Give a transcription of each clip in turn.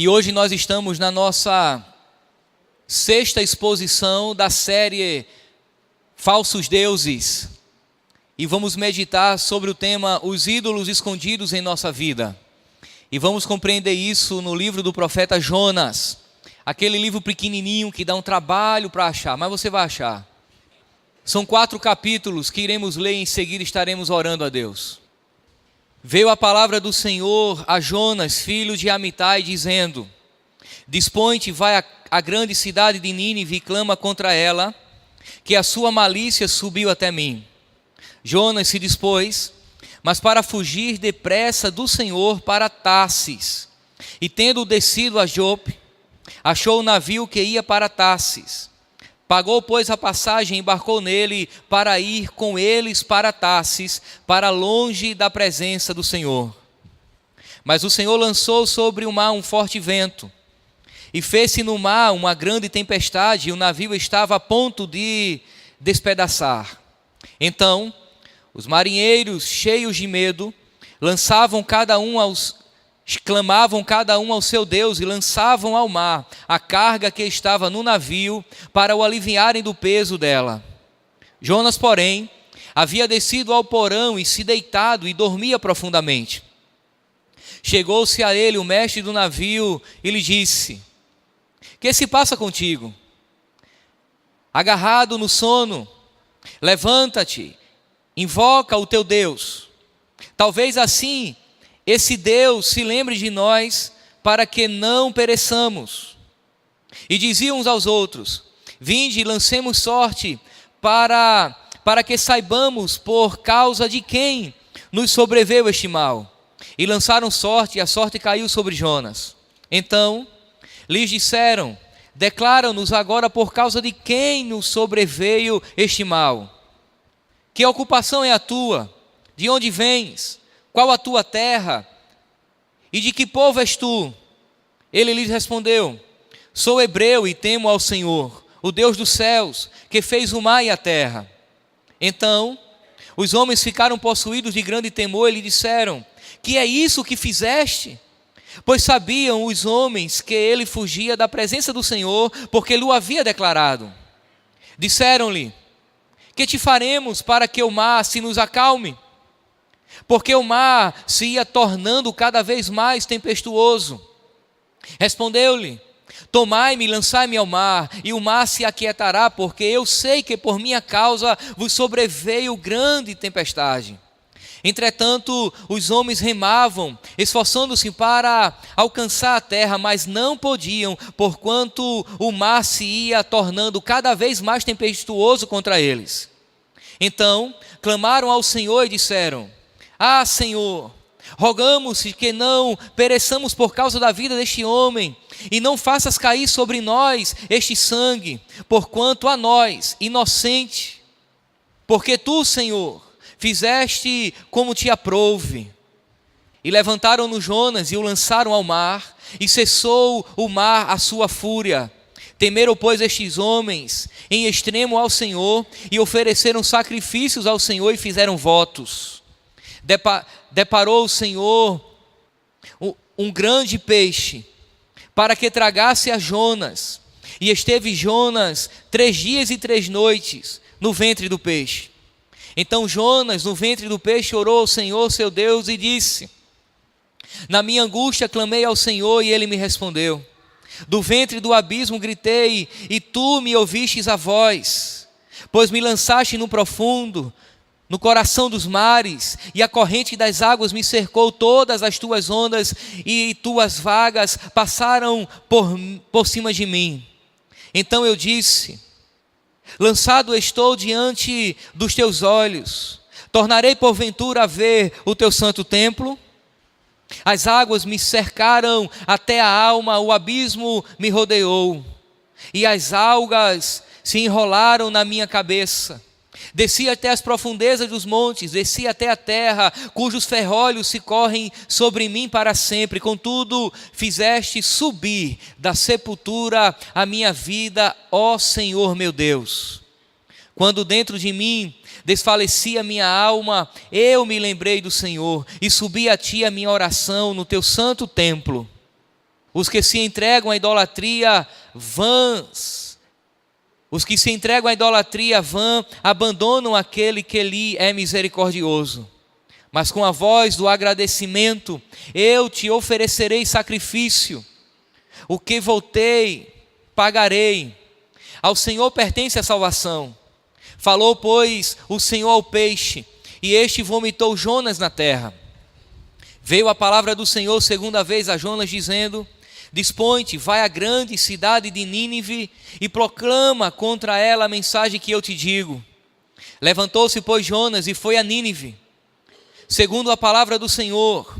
E hoje nós estamos na nossa sexta exposição da série Falsos Deuses. E vamos meditar sobre o tema Os ídolos escondidos em nossa vida. E vamos compreender isso no livro do profeta Jonas. Aquele livro pequenininho que dá um trabalho para achar, mas você vai achar. São 4 capítulos que iremos ler e em seguida estaremos orando a Deus. Veio a palavra do Senhor a Jonas, filho de Amitai, dizendo: Dispõe-te, vai à grande cidade de Nínive e clama contra ela, que a sua malícia subiu até mim. Jonas se dispôs, mas para fugir depressa do Senhor para Tarsis. E tendo descido a Jope, achou o navio que ia para Tarsis. Pagou, pois, a passagem e embarcou nele para ir com eles para Tarsis, para longe da presença do Senhor. Mas o Senhor lançou sobre o mar um forte vento, e fez-se no mar uma grande tempestade, e o navio estava a ponto de despedaçar. Então, os marinheiros, cheios de medo, clamavam cada um ao seu Deus e lançavam ao mar a carga que estava no navio para o aliviarem do peso dela. Jonas, porém, havia descido ao porão e se deitado e dormia profundamente. Chegou-se a ele o mestre do navio e lhe disse: Que se passa contigo? Agarrado no sono, levanta-te, invoca o teu Deus. Talvez assim esse Deus se lembre de nós, para que não pereçamos. E diziam uns aos outros: Vinde e lancemos sorte, para que saibamos por causa de quem nos sobreveio este mal. E lançaram sorte, e a sorte caiu sobre Jonas. Então lhes disseram: Declara-nos agora por causa de quem nos sobreveio este mal. Que ocupação é a tua? De onde vens? Qual a tua terra? E de que povo és tu? Ele lhes respondeu: Sou hebreu e temo ao Senhor, o Deus dos céus, que fez o mar e a terra. Então os homens ficaram possuídos de grande temor e lhe disseram: Que é isso que fizeste? Pois sabiam os homens que ele fugia da presença do Senhor, porque lhe o havia declarado. Disseram-lhe: Que te faremos para que o mar se nos acalme? Porque o mar se ia tornando cada vez mais tempestuoso. Respondeu-lhe: Tomai-me e lançai-me ao mar, e o mar se aquietará, porque eu sei que por minha causa vos sobreveio grande tempestade. Entretanto, os homens remavam, esforçando-se para alcançar a terra, mas não podiam, porquanto o mar se ia tornando cada vez mais tempestuoso contra eles. Então clamaram ao Senhor e disseram: Ah, Senhor, rogamos-te que não pereçamos por causa da vida deste homem, e não faças cair sobre nós este sangue, porquanto a nós, inocente, porque tu, Senhor, fizeste como te aprouve. E levantaram-no Jonas e o lançaram ao mar, e cessou o mar a sua fúria. Temeram, pois, estes homens em extremo ao Senhor, e ofereceram sacrifícios ao Senhor e fizeram votos. Deparou o Senhor um grande peixe, para que tragasse a Jonas, e esteve Jonas 3 dias e 3 noites no ventre do peixe. Então Jonas, no ventre do peixe, orou ao Senhor seu Deus e disse: Na minha angústia clamei ao Senhor, e ele me respondeu. Do ventre do abismo gritei, e tu me ouvistes a voz. Pois me lançaste no profundo, no coração dos mares, e a corrente das águas me cercou, todas as tuas ondas e tuas vagas passaram por cima de mim. Então eu disse: Lançado estou diante dos teus olhos, tornarei porventura a ver o teu santo templo? As águas me cercaram até a alma, o abismo me rodeou, e as algas se enrolaram na minha cabeça. Desci até as profundezas dos montes, desci até a terra, cujos ferrolhos se correm sobre mim para sempre. Contudo, fizeste subir da sepultura a minha vida, ó Senhor meu Deus. Quando dentro de mim desfalecia minha alma, eu me lembrei do Senhor e subi a ti a minha oração no teu santo templo. Os que se entregam à idolatria vãs, os que se entregam à idolatria vã, abandonam aquele que lhe é misericordioso. Mas com a voz do agradecimento, eu te oferecerei sacrifício. O que voltei, pagarei. Ao Senhor pertence a salvação. Falou, pois, o Senhor ao peixe, e este vomitou Jonas na terra. Veio a palavra do Senhor segunda vez a Jonas, dizendo: Dispõe-te, vai à grande cidade de Nínive e proclama contra ela a mensagem que eu te digo. Levantou-se, pois, Jonas e foi a Nínive, segundo a palavra do Senhor.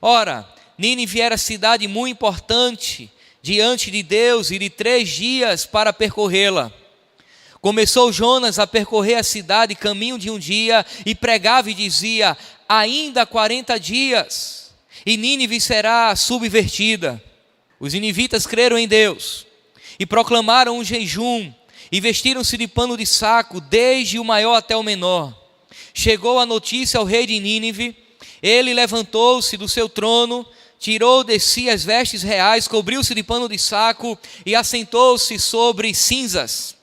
Ora, Nínive era cidade muito importante diante de Deus e de 3 dias para percorrê-la. Começou Jonas a percorrer a cidade caminho de um dia e pregava e dizia: ainda 40 dias e Nínive será subvertida. Os ninivitas creram em Deus e proclamaram um jejum e vestiram-se de pano de saco, desde o maior até o menor. Chegou a notícia ao rei de Nínive. Ele levantou-se do seu trono, tirou de si as vestes reais, cobriu-se de pano de saco e assentou-se sobre cinzas.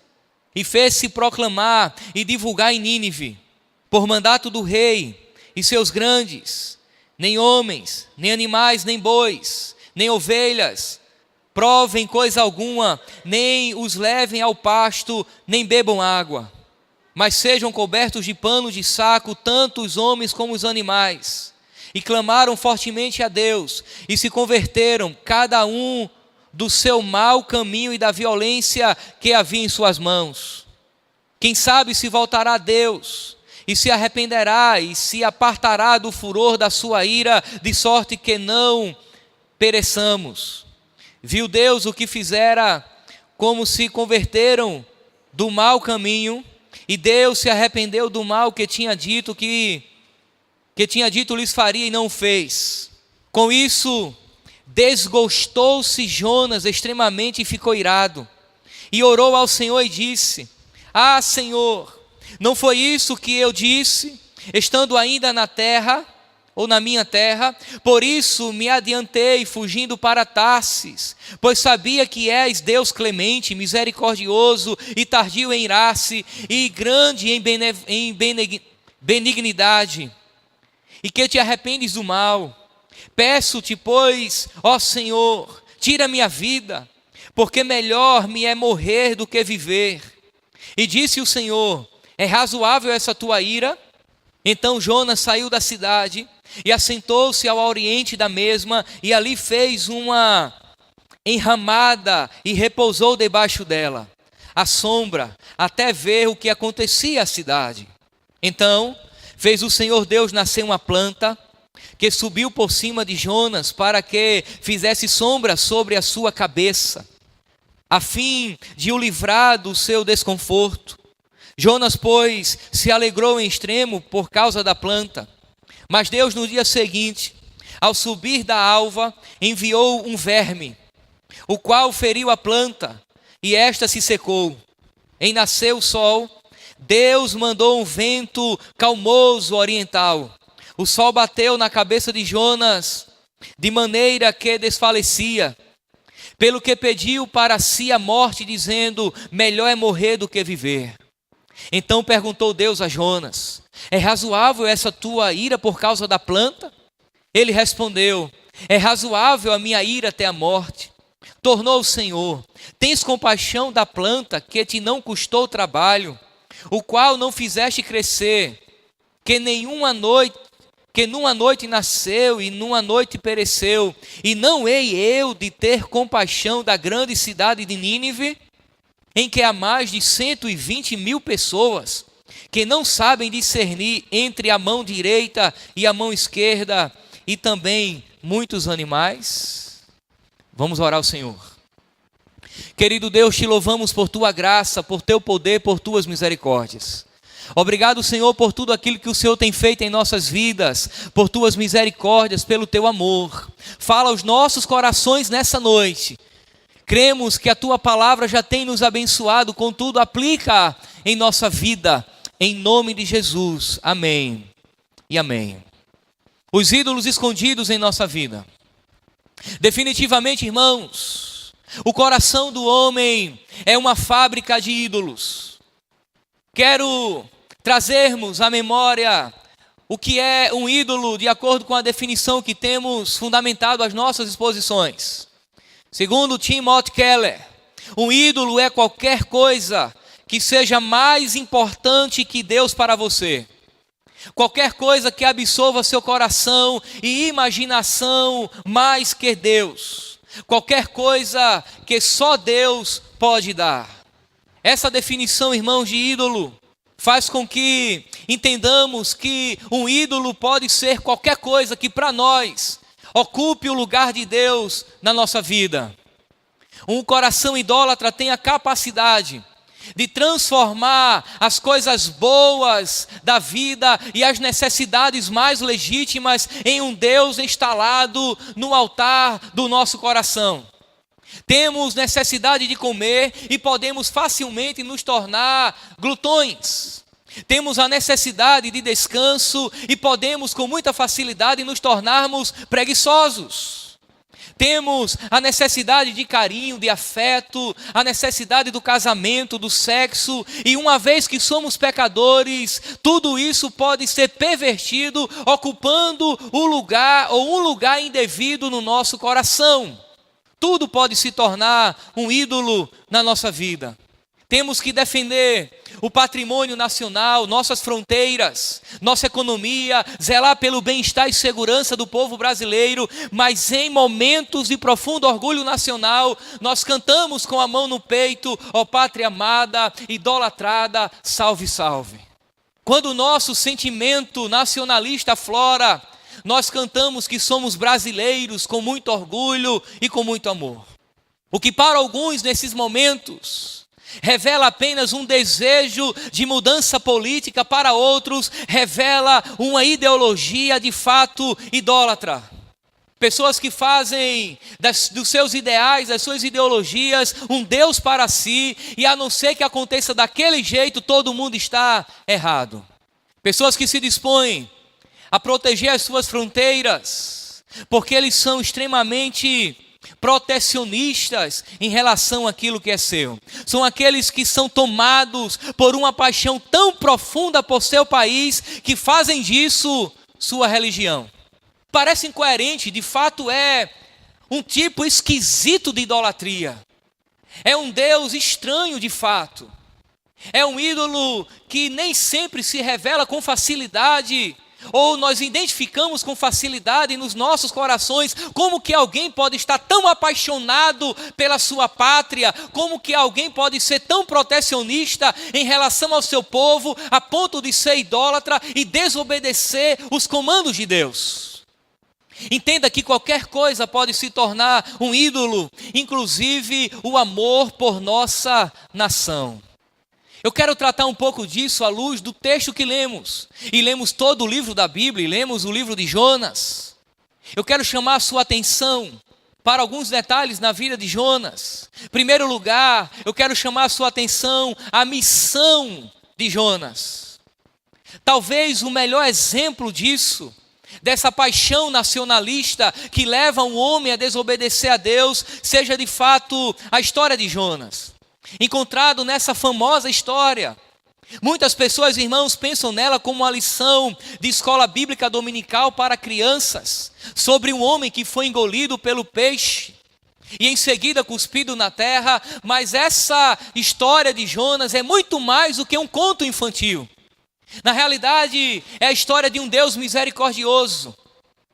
E fez-se proclamar e divulgar em Nínive, por mandato do rei e seus grandes: nem homens, nem animais, nem bois, nem ovelhas provem coisa alguma, nem os levem ao pasto, nem bebam água, mas sejam cobertos de pano de saco, tanto os homens como os animais. E clamaram fortemente a Deus, e se converteram, cada um do seu mau caminho e da violência que havia em suas mãos. Quem sabe se voltará a Deus, e se arrependerá, e se apartará do furor da sua ira, de sorte que não pereçamos. Viu Deus o que fizera, como se converteram do mau caminho, e Deus se arrependeu do mal que tinha dito lhes faria e não fez. Com isso, desgostou-se Jonas extremamente e ficou irado. E orou ao Senhor e disse: Ah, Senhor, não foi isso que eu disse, estando ainda na terra, ou na minha terra? Por isso me adiantei, fugindo para Tarsis, pois sabia que és Deus clemente, misericordioso e tardio em irar-se, e grande em benignidade, e que te arrependes do mal. Peço-te, pois, ó Senhor, tira minha vida, porque melhor me é morrer do que viver. E disse o Senhor: é razoável essa tua ira? Então Jonas saiu da cidade e assentou-se ao oriente da mesma, e ali fez uma enramada e repousou debaixo dela, à sombra, até ver o que acontecia à cidade. Então fez o Senhor Deus nascer uma planta, que subiu por cima de Jonas, para que fizesse sombra sobre a sua cabeça, a fim de o livrar do seu desconforto. Jonas, pois, se alegrou em extremo por causa da planta. Mas Deus, no dia seguinte, ao subir da alva, enviou um verme, o qual feriu a planta, e esta se secou. Em nascer o sol, Deus mandou um vento calmoso oriental. O sol bateu na cabeça de Jonas, de maneira que desfalecia, pelo que pediu para si a morte, dizendo: melhor é morrer do que viver. Então perguntou Deus a Jonas: é razoável essa tua ira por causa da planta? Ele respondeu: é razoável a minha ira até a morte. Tornou o Senhor: tens compaixão da planta que te não custou trabalho, o qual não fizeste crescer, que numa noite nasceu e numa noite pereceu, e não hei eu de ter compaixão da grande cidade de Nínive, em que há mais de 120.000 pessoas, que não sabem discernir entre a mão direita e a mão esquerda, e também muitos animais? Vamos orar ao Senhor. Querido Deus, te louvamos por tua graça, por teu poder, por tuas misericórdias. Obrigado, Senhor, por tudo aquilo que o Senhor tem feito em nossas vidas, por tuas misericórdias, pelo teu amor. Fala aos nossos corações nessa noite. Cremos que a tua palavra já tem nos abençoado, contudo aplica em nossa vida, em nome de Jesus. Amém e amém. Os ídolos escondidos em nossa vida. Definitivamente, irmãos, o coração do homem é uma fábrica de ídolos. Quero trazermos à memória o que é um ídolo de acordo com a definição que temos fundamentado as nossas exposições. Segundo Timothy Keller, um ídolo é qualquer coisa que seja mais importante que Deus para você. Qualquer coisa que absorva seu coração e imaginação mais que Deus. Qualquer coisa que só Deus pode dar. Essa definição, irmãos, de ídolo faz com que entendamos que um ídolo pode ser qualquer coisa que para nós ocupe o lugar de Deus na nossa vida. Um coração idólatra tem a capacidade de transformar as coisas boas da vida e as necessidades mais legítimas em um Deus instalado no altar do nosso coração. Temos necessidade de comer e podemos facilmente nos tornar glutões. Temos a necessidade de descanso e podemos com muita facilidade nos tornarmos preguiçosos. Temos a necessidade de carinho, de afeto, a necessidade do casamento, do sexo, e uma vez que somos pecadores, tudo isso pode ser pervertido, ocupando o lugar ou um lugar indevido no nosso coração. Tudo pode se tornar um ídolo na nossa vida. Temos que defender o patrimônio nacional, nossas fronteiras, nossa economia, zelar pelo bem-estar e segurança do povo brasileiro, mas em momentos de profundo orgulho nacional, nós cantamos com a mão no peito, ó pátria amada, idolatrada, salve, salve. Quando o nosso sentimento nacionalista aflora, nós cantamos que somos brasileiros com muito orgulho e com muito amor. O que para alguns nesses momentos revela apenas um desejo de mudança política, para outros revela uma ideologia de fato idólatra. Pessoas que fazem dos seus ideais, das suas ideologias, um Deus para si, e a não ser que aconteça daquele jeito, todo mundo está errado. Pessoas que se dispõem a proteger as suas fronteiras, porque eles são extremamente protecionistas em relação àquilo que é seu. São aqueles que são tomados por uma paixão tão profunda por seu país, que fazem disso sua religião. Parece incoerente, de fato é um tipo esquisito de idolatria. É um Deus estranho de fato. É um ídolo que nem sempre se revela com facilidade, ou nós identificamos com facilidade nos nossos corações. Como que alguém pode estar tão apaixonado pela sua pátria? Como que alguém pode ser tão protecionista em relação ao seu povo, a ponto de ser idólatra e desobedecer os comandos de Deus? Entenda que qualquer coisa pode se tornar um ídolo, inclusive o amor por nossa nação. Eu quero tratar um pouco disso à luz do texto que lemos. E lemos todo o livro da Bíblia, e lemos o livro de Jonas. Eu quero chamar a sua atenção para alguns detalhes na vida de Jonas. Em primeiro lugar, eu quero chamar a sua atenção à missão de Jonas. Talvez o melhor exemplo disso, dessa paixão nacionalista que leva um homem a desobedecer a Deus, seja de fato a história de Jonas. Encontrado nessa famosa história. Muitas pessoas, irmãos, pensam nela como uma lição de escola bíblica dominical para crianças, sobre um homem que foi engolido pelo peixe e em seguida cuspido na terra. Mas essa história de Jonas é muito mais do que um conto infantil. Na realidade, é a história de um Deus misericordioso,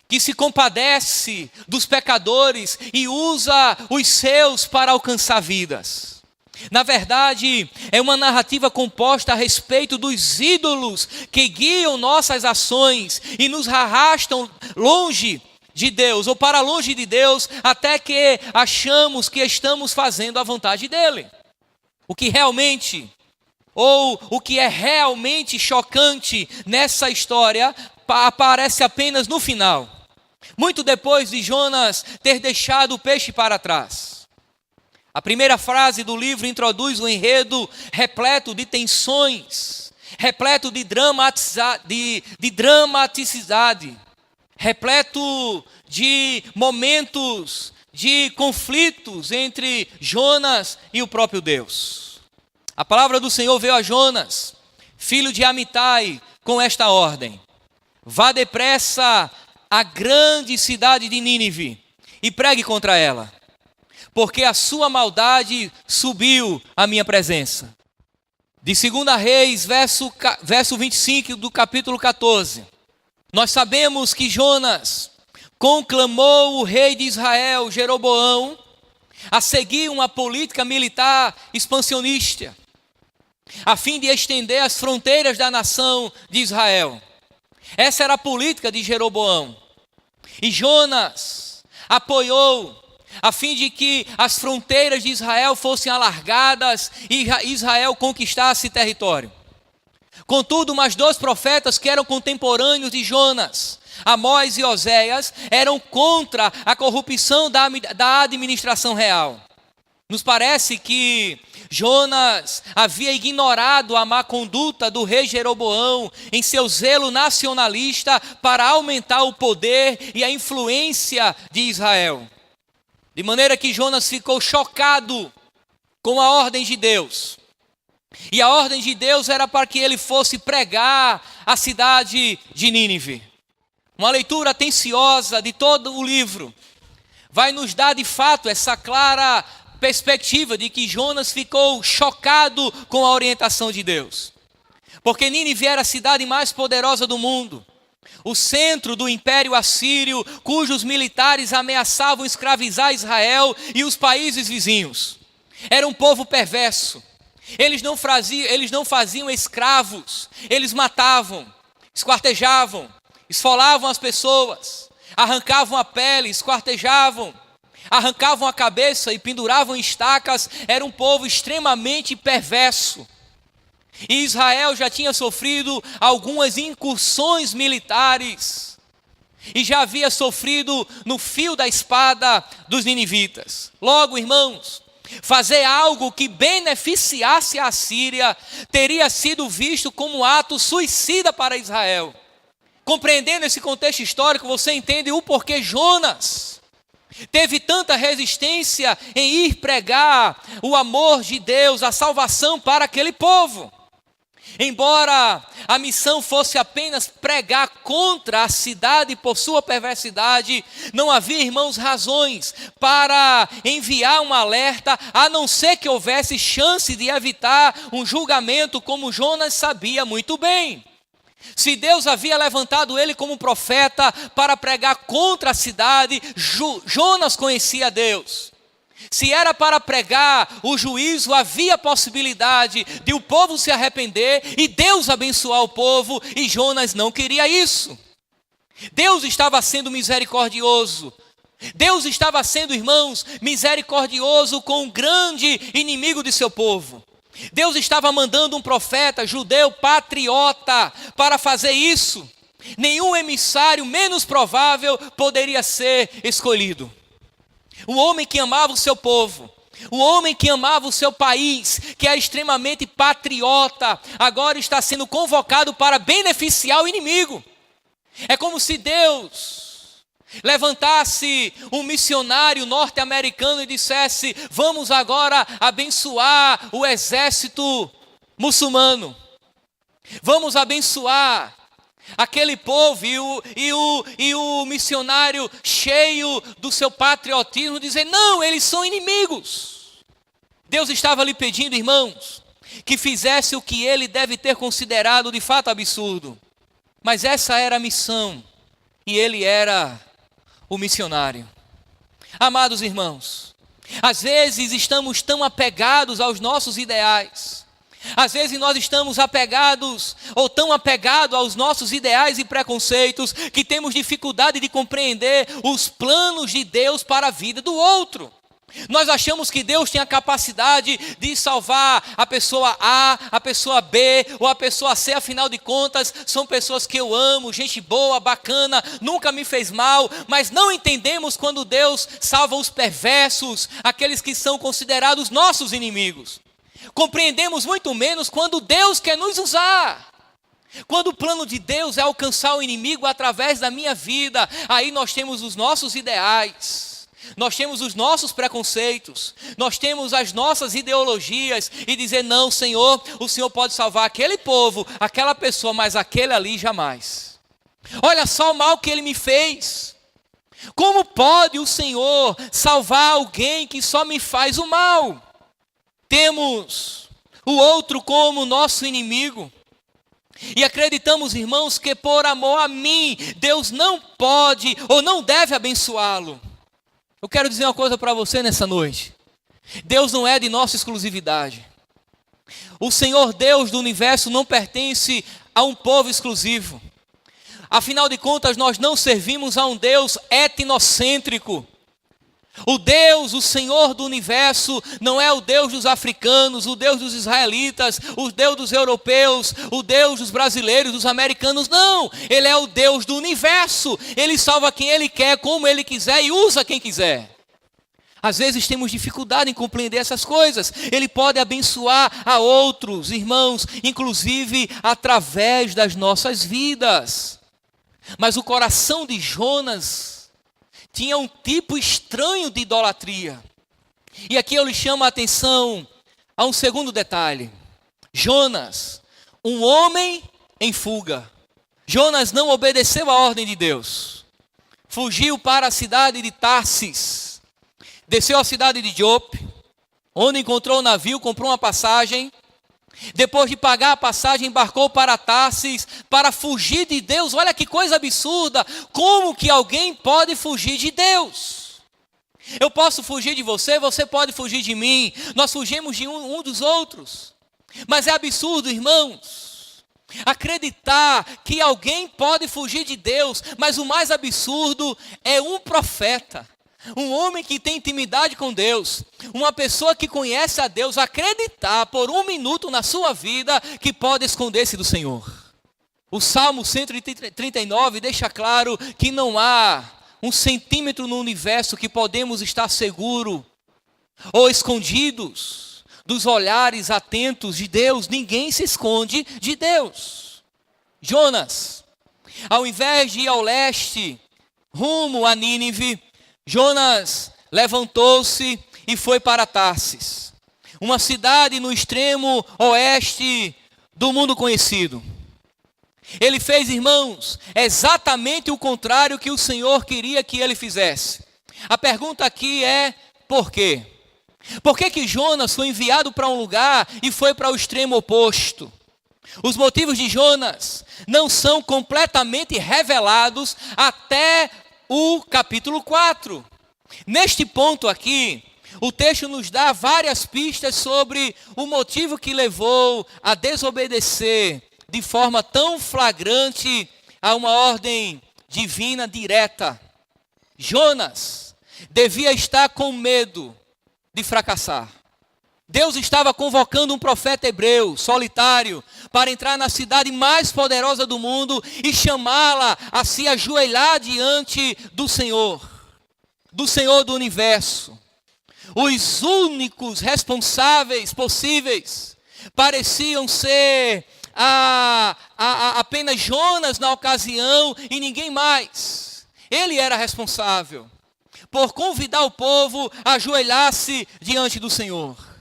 que se compadece dos pecadores e usa os seus para alcançar vidas. Na verdade, é uma narrativa composta a respeito dos ídolos que guiam nossas ações e nos arrastam longe de Deus, ou para longe de Deus, até que achamos que estamos fazendo a vontade dele. O que é realmente chocante nessa história aparece apenas no final, muito depois de Jonas ter deixado o peixe para trás. A primeira frase do livro introduz um enredo repleto de tensões, repleto de dramaticidade, repleto de momentos de conflitos entre Jonas e o próprio Deus. A palavra do Senhor veio a Jonas, filho de Amitai, com esta ordem: vá depressa à grande cidade de Nínive e pregue contra ela, porque a sua maldade subiu à minha presença. De 2 Reis, verso 25 do capítulo 14, nós sabemos que Jonas conclamou o rei de Israel, Jeroboão, a seguir uma política militar expansionista, a fim de estender as fronteiras da nação de Israel. Essa era a política de Jeroboão. E Jonas apoiou a fim de que as fronteiras de Israel fossem alargadas e Israel conquistasse território. Contudo, mais 2 profetas que eram contemporâneos de Jonas, Amós e Oséias, eram contra a corrupção da administração real. Nos parece que Jonas havia ignorado a má conduta do rei Jeroboão em seu zelo nacionalista para aumentar o poder e a influência de Israel. De maneira que Jonas ficou chocado com a ordem de Deus. E a ordem de Deus era para que ele fosse pregar a cidade de Nínive. Uma leitura atenciosa de todo o livro vai nos dar de fato essa clara perspectiva de que Jonas ficou chocado com a orientação de Deus. Porque Nínive era a cidade mais poderosa do mundo, o centro do Império Assírio, cujos militares ameaçavam escravizar Israel e os países vizinhos. Era um povo perverso. Eles não faziam escravos, eles matavam, esquartejavam, esfolavam as pessoas, arrancavam a pele, esquartejavam, arrancavam a cabeça e penduravam em estacas. Era um povo extremamente perverso. E Israel já tinha sofrido algumas incursões militares e já havia sofrido no fio da espada dos ninivitas. Logo, irmãos, fazer algo que beneficiasse a Síria teria sido visto como ato suicida para Israel. Compreendendo esse contexto histórico, você entende o porquê Jonas teve tanta resistência em ir pregar o amor de Deus, a salvação para aquele povo. Embora a missão fosse apenas pregar contra a cidade por sua perversidade, não havia, irmãos, razões para enviar um alerta, a não ser que houvesse chance de evitar um julgamento, como Jonas sabia muito bem. Se Deus havia levantado ele como profeta para pregar contra a cidade, Jonas conhecia Deus. Se era para pregar o juízo, havia possibilidade de o povo se arrepender e Deus abençoar o povo, e Jonas não queria isso. Deus estava sendo misericordioso. Deus estava sendo, irmãos, misericordioso com o grande inimigo de seu povo. Deus estava mandando um profeta judeu patriota para fazer isso. Nenhum emissário menos provável poderia ser escolhido. O homem que amava o seu povo, o homem que amava o seu país, que é extremamente patriota, agora está sendo convocado para beneficiar o inimigo. É como se Deus levantasse um missionário norte-americano e dissesse: vamos agora abençoar o exército muçulmano, vamos abençoar aquele povo, e o missionário, cheio do seu patriotismo, dizer: não, eles são inimigos. Deus estava lhe pedindo, irmãos, que fizesse o que ele deve ter considerado de fato absurdo. Mas essa era a missão, e ele era o missionário. Amados irmãos, às vezes estamos tão apegados aos nossos ideais, às vezes nós estamos apegados ou tão apegados aos nossos ideais e preconceitos que temos dificuldade de compreender os planos de Deus para a vida do outro. Nós achamos que Deus tem a capacidade de salvar a pessoa A, a pessoa B ou a pessoa C. Afinal de contas, são pessoas que eu amo, gente boa, bacana, nunca me fez mal. Mas não entendemos quando Deus salva os perversos, aqueles que são considerados nossos inimigos. Compreendemos muito menos quando Deus quer nos usar. Quando o plano de Deus é alcançar o inimigo através da minha vida, aí nós temos os nossos ideais, nós temos os nossos preconceitos, nós temos as nossas ideologias e dizer: não, Senhor, o Senhor pode salvar aquele povo, aquela pessoa, mas aquele ali jamais. Olha só o mal que ele me fez. Como pode o Senhor salvar alguém que só me faz o mal? Temos o outro como nosso inimigo. E acreditamos, irmãos, que por amor a mim, Deus não pode ou não deve abençoá-lo. Eu quero dizer uma coisa para você nessa noite. Deus não é de nossa exclusividade. O Senhor Deus do universo não pertence a um povo exclusivo. Afinal de contas, nós não servimos a um Deus etnocêntrico. O Deus, o Senhor do universo, não é o Deus dos africanos, o Deus dos israelitas, o Deus dos europeus, o Deus dos brasileiros, dos americanos, não. Ele é o Deus do universo. Ele salva quem Ele quer, como Ele quiser e usa quem quiser. Às vezes temos dificuldade em compreender essas coisas. Ele pode abençoar a outros irmãos, inclusive através das nossas vidas. Mas o coração de Jonas tinha um tipo estranho de idolatria. E aqui eu lhe chamo a atenção a um segundo detalhe. Jonas, um homem em fuga. Jonas não obedeceu à ordem de Deus. Fugiu para a cidade de Tarsis. Desceu à cidade de Jope, onde encontrou um navio, comprou uma passagem. Depois de pagar a passagem, embarcou para Tarsis para fugir de Deus. Olha que coisa absurda. Como que alguém pode fugir de Deus? Eu posso fugir de você, você pode fugir de mim. Nós fugimos de um dos outros. Mas é absurdo, irmãos, acreditar que alguém pode fugir de Deus. Mas o mais absurdo é um profeta, um homem que tem intimidade com Deus, uma pessoa que conhece a Deus, acreditar por um minuto na sua vida que pode esconder-se do Senhor. O Salmo 139 deixa claro que não há um centímetro no universo que podemos estar seguros ou escondidos dos olhares atentos de Deus. Ninguém se esconde de Deus. Jonas, ao invés de ir ao leste, rumo a Nínive, Jonas levantou-se e foi para Tarsis, uma cidade no extremo oeste do mundo conhecido. Ele fez, irmãos, exatamente o contrário que o Senhor queria que ele fizesse. A pergunta aqui é: por quê? Por que Jonas foi enviado para um lugar e foi para o extremo oposto? Os motivos de Jonas não são completamente revelados até o capítulo 4. Neste ponto aqui, o texto nos dá várias pistas sobre o motivo que levou a desobedecer de forma tão flagrante a uma ordem divina direta. Jonas devia estar com medo de fracassar. Deus estava convocando um profeta hebreu, solitário, para entrar na cidade mais poderosa do mundo e chamá-la a se ajoelhar diante do Senhor do universo. Os únicos responsáveis possíveis pareciam ser apenas Jonas na ocasião e ninguém mais. Ele era responsável por convidar o povo a ajoelhar-se diante do Senhor.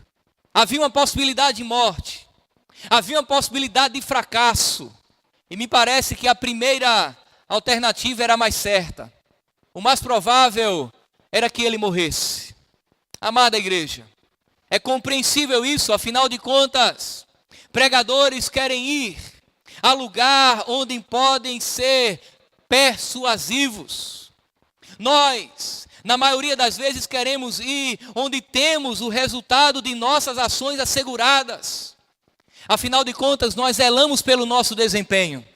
Havia uma possibilidade de morte, havia uma possibilidade de fracasso, e me parece que a primeira alternativa era a mais certa. O mais provável era que ele morresse. Amada igreja, é compreensível isso, afinal de contas, pregadores querem ir a lugar onde podem ser persuasivos. Nós, na maioria das vezes, queremos ir onde temos o resultado de nossas ações asseguradas. Afinal de contas, nós zelamos pelo nosso desempenho.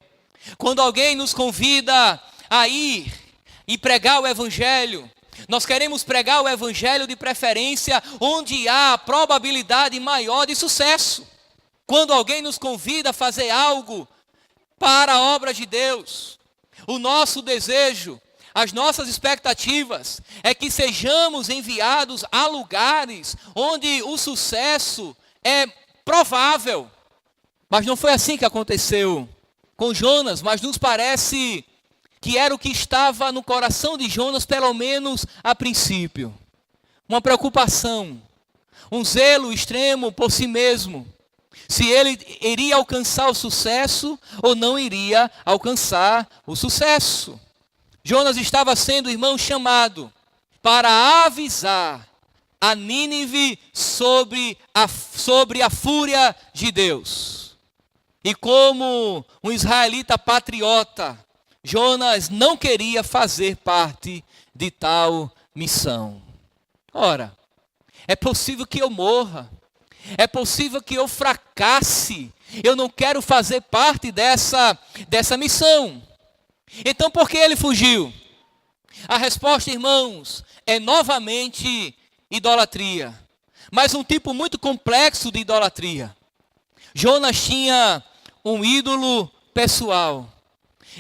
Quando alguém nos convida a ir e pregar o Evangelho, nós queremos pregar o Evangelho de preferência onde há probabilidade maior de sucesso. Quando alguém nos convida a fazer algo para a obra de Deus, o nosso desejo, as nossas expectativas é que sejamos enviados a lugares onde o sucesso é provável. Mas não foi assim que aconteceu com Jonas, mas nos parece que era o que estava no coração de Jonas, pelo menos a princípio. Uma preocupação, um zelo extremo por si mesmo. Se ele iria alcançar o sucesso ou não iria alcançar o sucesso. Jonas estava sendo, irmão, chamado para avisar a Nínive sobre a fúria de Deus. E como um israelita patriota, Jonas não queria fazer parte de tal missão. Ora, é possível que eu morra, é possível que eu fracasse, eu não quero fazer parte dessa missão. Então por que ele fugiu? A resposta, irmãos, é novamente idolatria, mas um tipo muito complexo de idolatria. Jonas tinha um ídolo pessoal.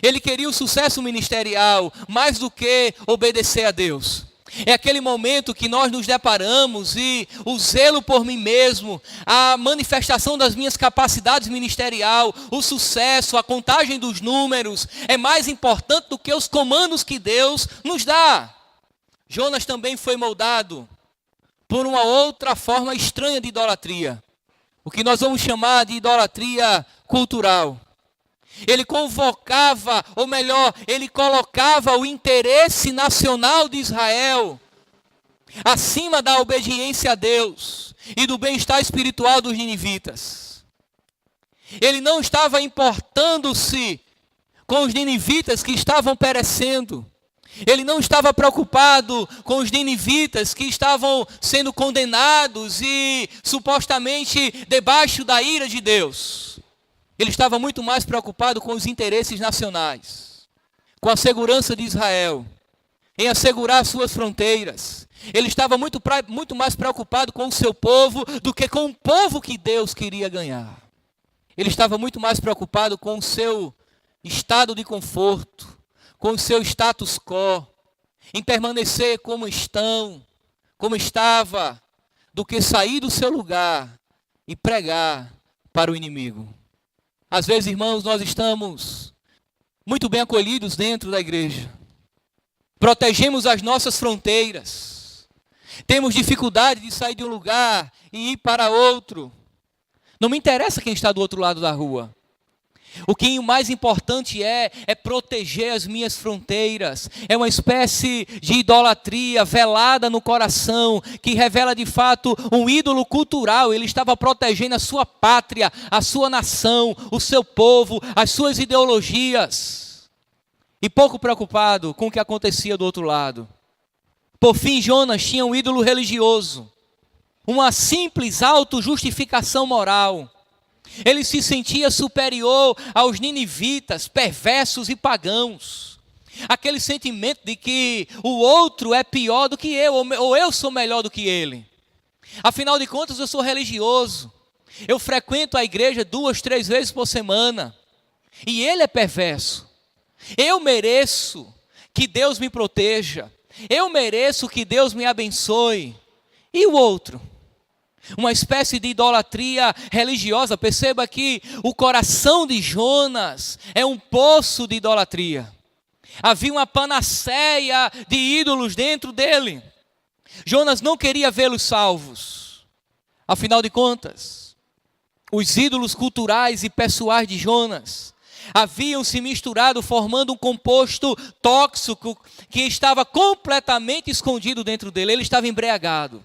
Ele queria o sucesso ministerial mais do que obedecer a Deus. É aquele momento que nós nos deparamos e o zelo por mim mesmo, a manifestação das minhas capacidades ministerial, o sucesso, a contagem dos números, é mais importante do que os comandos que Deus nos dá. Jonas também foi moldado por uma outra forma estranha de idolatria, o que nós vamos chamar de idolatria cultural. Ele convocava, ou melhor, ele colocava o interesse nacional de Israel acima da obediência a Deus e do bem-estar espiritual dos ninivitas. Ele não estava importando-se com os ninivitas que estavam perecendo. Ele não estava preocupado com os ninivitas que estavam sendo condenados e supostamente debaixo da ira de Deus. Ele estava muito mais preocupado com os interesses nacionais, com a segurança de Israel, em assegurar suas fronteiras. Ele estava muito mais preocupado com o seu povo do que com o povo que Deus queria ganhar. Ele estava muito mais preocupado com o seu estado de conforto, com o seu status quo, em permanecer como estava, do que sair do seu lugar e pregar para o inimigo. Às vezes, irmãos, nós estamos muito bem acolhidos dentro da igreja. Protegemos as nossas fronteiras. Temos dificuldade de sair de um lugar e ir para outro. Não me interessa quem está do outro lado da rua. O que o mais importante é proteger as minhas fronteiras. É uma espécie de idolatria velada no coração, que revela de fato um ídolo cultural. Ele estava protegendo a sua pátria, a sua nação, o seu povo, as suas ideologias. E pouco preocupado com o que acontecia do outro lado. Por fim, Jonas tinha um ídolo religioso. Uma simples autojustificação moral. Ele se sentia superior aos ninivitas, perversos e pagãos. Aquele sentimento de que o outro é pior do que eu, ou eu sou melhor do que ele. Afinal de contas, eu sou religioso. Eu frequento a igreja 2, 3 vezes por semana. E ele é perverso. Eu mereço que Deus me proteja. Eu mereço que Deus me abençoe. E o outro? Uma espécie de idolatria religiosa. Perceba que o coração de Jonas é um poço de idolatria. Havia uma panaceia de ídolos dentro dele. Jonas não queria vê-los salvos. Afinal de contas, os ídolos culturais e pessoais de Jonas haviam se misturado, formando um composto tóxico que estava completamente escondido dentro dele. Ele estava embriagado.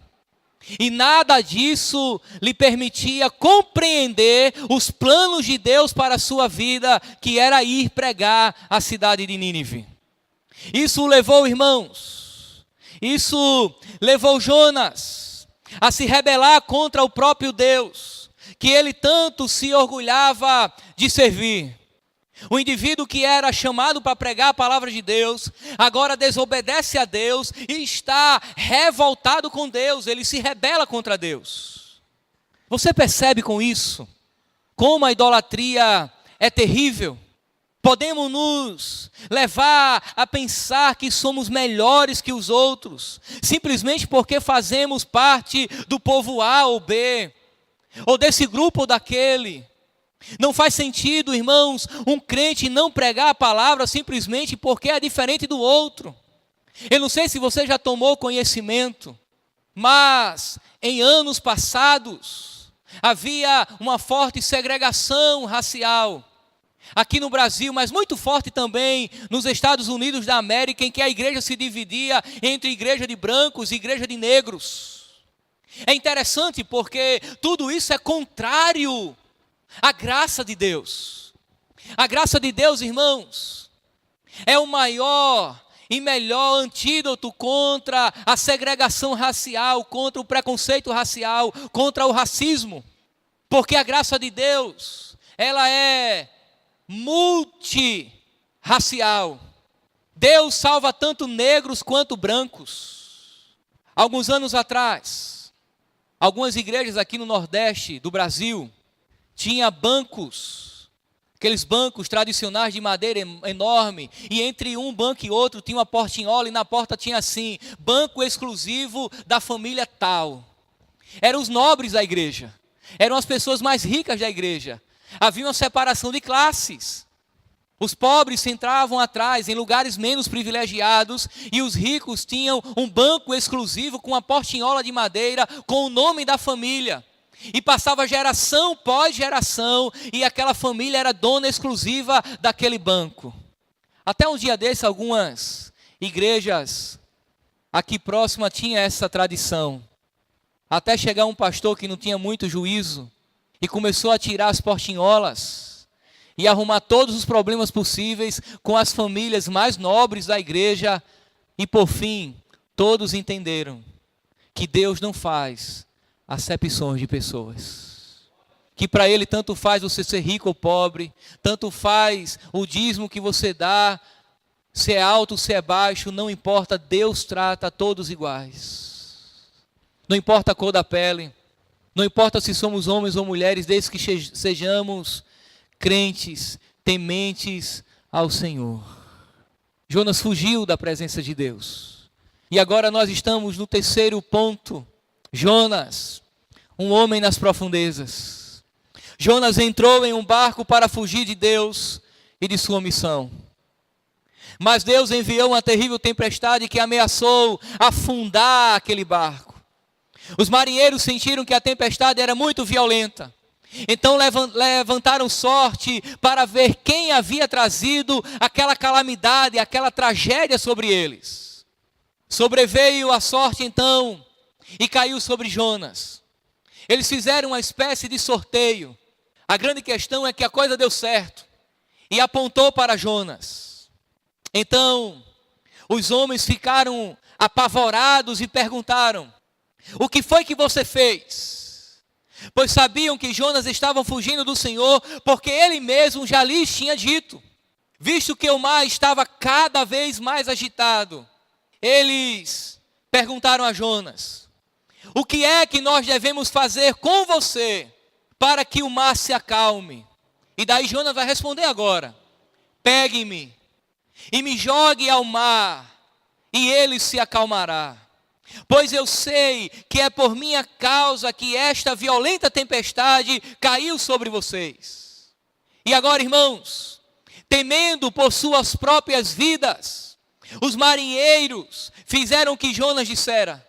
E nada disso lhe permitia compreender os planos de Deus para a sua vida, que era ir pregar a cidade de Nínive. Isso levou, irmãos, Jonas a se rebelar contra o próprio Deus, que ele tanto se orgulhava de servir. O indivíduo que era chamado para pregar a palavra de Deus, agora desobedece a Deus e está revoltado com Deus, ele se rebela contra Deus. Você percebe com isso como a idolatria é terrível? Podemos nos levar a pensar que somos melhores que os outros, simplesmente porque fazemos parte do povo A ou B, ou desse grupo ou daquele. Não faz sentido, irmãos, um crente não pregar a palavra simplesmente porque é diferente do outro. Eu não sei se você já tomou conhecimento, mas em anos passados havia uma forte segregação racial aqui no Brasil, mas muito forte também nos Estados Unidos da América, em que a igreja se dividia entre igreja de brancos e igreja de negros. É interessante porque tudo isso é contrário à graça de Deus. A graça de Deus, irmãos, é o maior e melhor antídoto contra a segregação racial, contra o preconceito racial, contra o racismo. Porque a graça de Deus, ela é multirracial. Deus salva tanto negros quanto brancos. Alguns anos atrás, algumas igrejas aqui no Nordeste do Brasil tinha bancos, aqueles bancos tradicionais de madeira enorme, e entre um banco e outro tinha uma portinhola, e na porta tinha assim: banco exclusivo da família tal. Eram os nobres da igreja, eram as pessoas mais ricas da igreja. Havia uma separação de classes. Os pobres se entravam atrás, em lugares menos privilegiados, e os ricos tinham um banco exclusivo com uma portinhola de madeira com o nome da família. E passava geração pós geração, e aquela família era dona exclusiva daquele banco. Até um dia desse, algumas igrejas aqui próximas tinham essa tradição. Até chegar um pastor que não tinha muito juízo, e começou a tirar as portinholas, e arrumar todos os problemas possíveis com as famílias mais nobres da igreja, e por fim, todos entenderam que Deus não faz acepções de pessoas. Que para Ele tanto faz você ser rico ou pobre, tanto faz o dízimo que você dá, se é alto, se é baixo, não importa, Deus trata todos iguais. Não importa a cor da pele, não importa se somos homens ou mulheres, desde que sejamos crentes, tementes ao Senhor. Jonas fugiu da presença de Deus. E agora nós estamos no terceiro ponto. Jonas, um homem nas profundezas. Jonas entrou em um barco para fugir de Deus e de sua missão. Mas Deus enviou uma terrível tempestade que ameaçou afundar aquele barco. Os marinheiros sentiram que a tempestade era muito violenta. Então levantaram sorte para ver quem havia trazido aquela calamidade, aquela tragédia sobre eles. Sobreveio a sorte então e caiu sobre Jonas. Eles fizeram uma espécie de sorteio. A grande questão é que a coisa deu certo e apontou para Jonas. Então, os homens ficaram apavorados e perguntaram: o que foi que você fez? Pois sabiam que Jonas estava fugindo do Senhor, porque ele mesmo já lhes tinha dito. Visto que o mar estava cada vez mais agitado, eles perguntaram a Jonas: o que é que nós devemos fazer com você para que o mar se acalme? E daí Jonas vai responder agora: pegue-me e me jogue ao mar, e ele se acalmará. Pois eu sei que é por minha causa que esta violenta tempestade caiu sobre vocês. E agora, irmãos, temendo por suas próprias vidas, os marinheiros fizeram o que Jonas dissera.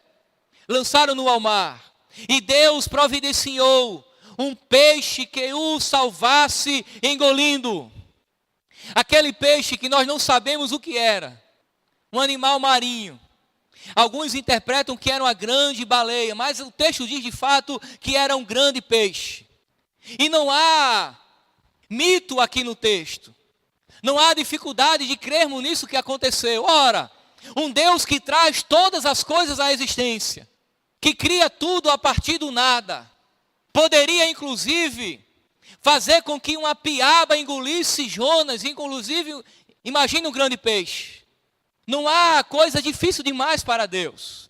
Lançaram-no ao mar, e Deus providenciou um peixe que o salvasse engolindo. Aquele peixe que nós não sabemos o que era, um animal marinho. Alguns interpretam que era uma grande baleia, mas o texto diz de fato que era um grande peixe. E não há mito aqui no texto. Não há dificuldade de crermos nisso que aconteceu. Ora, um Deus que traz todas as coisas à existência, que cria tudo a partir do nada, poderia inclusive fazer com que uma piaba engolisse Jonas, inclusive, imagine um grande peixe. Não há coisa difícil demais para Deus.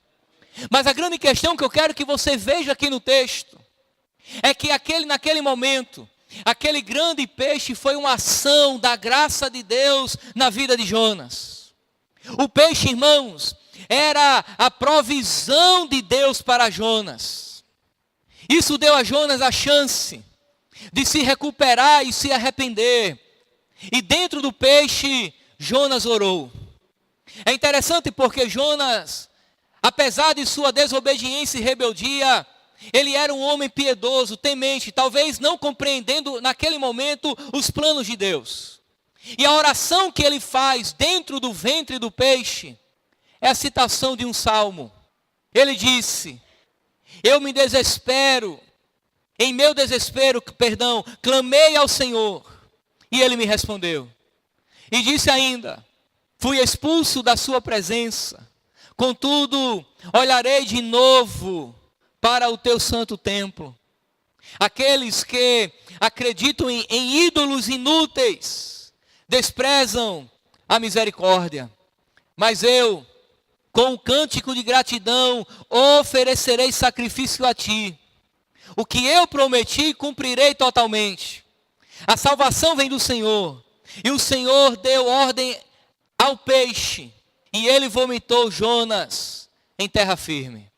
Mas a grande questão que eu quero que você veja aqui no texto é que naquele momento, aquele grande peixe foi uma ação da graça de Deus na vida de Jonas. O peixe, irmãos, era a provisão de Deus para Jonas. Isso deu a Jonas a chance de se recuperar e se arrepender. E dentro do peixe, Jonas orou. É interessante porque Jonas, apesar de sua desobediência e rebeldia, ele era um homem piedoso, temente, talvez não compreendendo naquele momento os planos de Deus. E a oração que ele faz dentro do ventre do peixe é a citação de um salmo. Ele disse: eu me desespero, em meu desespero, clamei ao Senhor, e ele me respondeu. E disse ainda: fui expulso da sua presença, contudo, olharei de novo para o teu santo templo. Aqueles que acreditam em ídolos inúteis, desprezam a misericórdia. Mas eu, com um cântico de gratidão, oferecerei sacrifício a ti. O que eu prometi, cumprirei totalmente. A salvação vem do Senhor. E o Senhor deu ordem ao peixe, e ele vomitou Jonas em terra firme.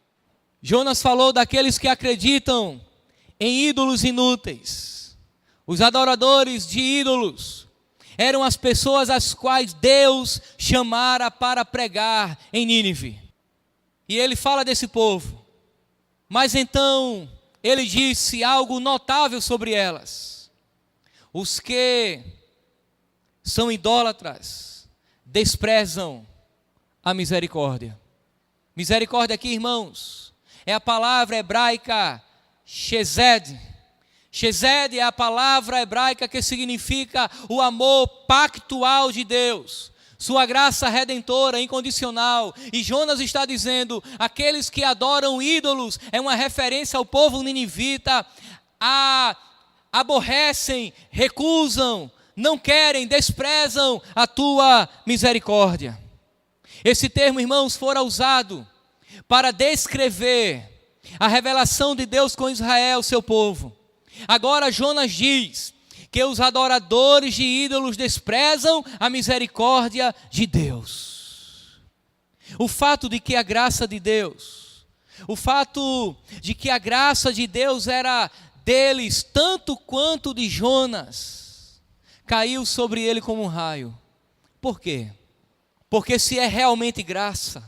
Jonas falou daqueles que acreditam em ídolos inúteis. Os adoradores de ídolos eram as pessoas às quais Deus chamara para pregar em Nínive. E ele fala desse povo. Mas então ele disse algo notável sobre elas. Os que são idólatras desprezam a misericórdia. Misericórdia aqui, irmãos, é a palavra hebraica Chesed. Chesed é a palavra hebraica que significa o amor pactual de Deus, sua graça redentora, incondicional. E Jonas está dizendo, aqueles que adoram ídolos, é uma referência ao povo ninivita, aborrecem, recusam, não querem, desprezam a tua misericórdia. Esse termo, irmãos, fora usado para descrever a revelação de Deus com Israel, seu povo. Agora Jonas diz que os adoradores de ídolos desprezam a misericórdia de Deus. O fato de que a graça de Deus, era deles tanto quanto de Jonas, caiu sobre ele como um raio. Por quê? Porque se é realmente graça,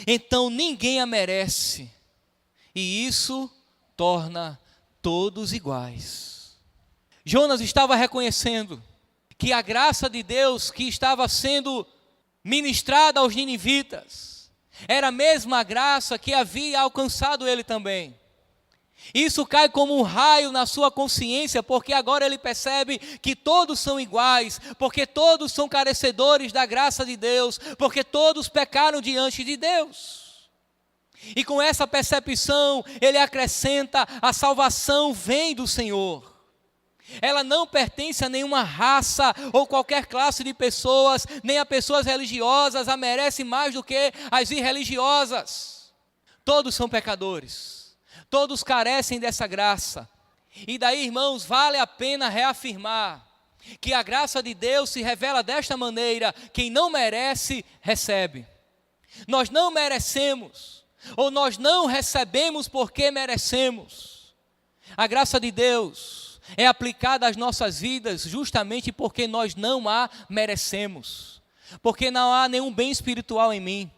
então ninguém a merece, e isso torna todos iguais. Jonas estava reconhecendo que a graça de Deus que estava sendo ministrada aos ninivitas era a mesma graça que havia alcançado ele também. Isso cai como um raio na sua consciência, porque agora ele percebe que todos são iguais, porque todos são carecedores da graça de Deus, porque todos pecaram diante de Deus. E com essa percepção, ele acrescenta: a salvação vem do Senhor. Ela não pertence a nenhuma raça ou qualquer classe de pessoas, nem a pessoas religiosas, a merece mais do que as irreligiosas. Todos são pecadores. Todos carecem dessa graça. E daí, irmãos, vale a pena reafirmar que a graça de Deus se revela desta maneira: quem não merece, recebe. Nós não merecemos, ou nós não recebemos porque merecemos. A graça de Deus é aplicada às nossas vidas justamente porque nós não a merecemos. Porque não há nenhum bem espiritual em mim.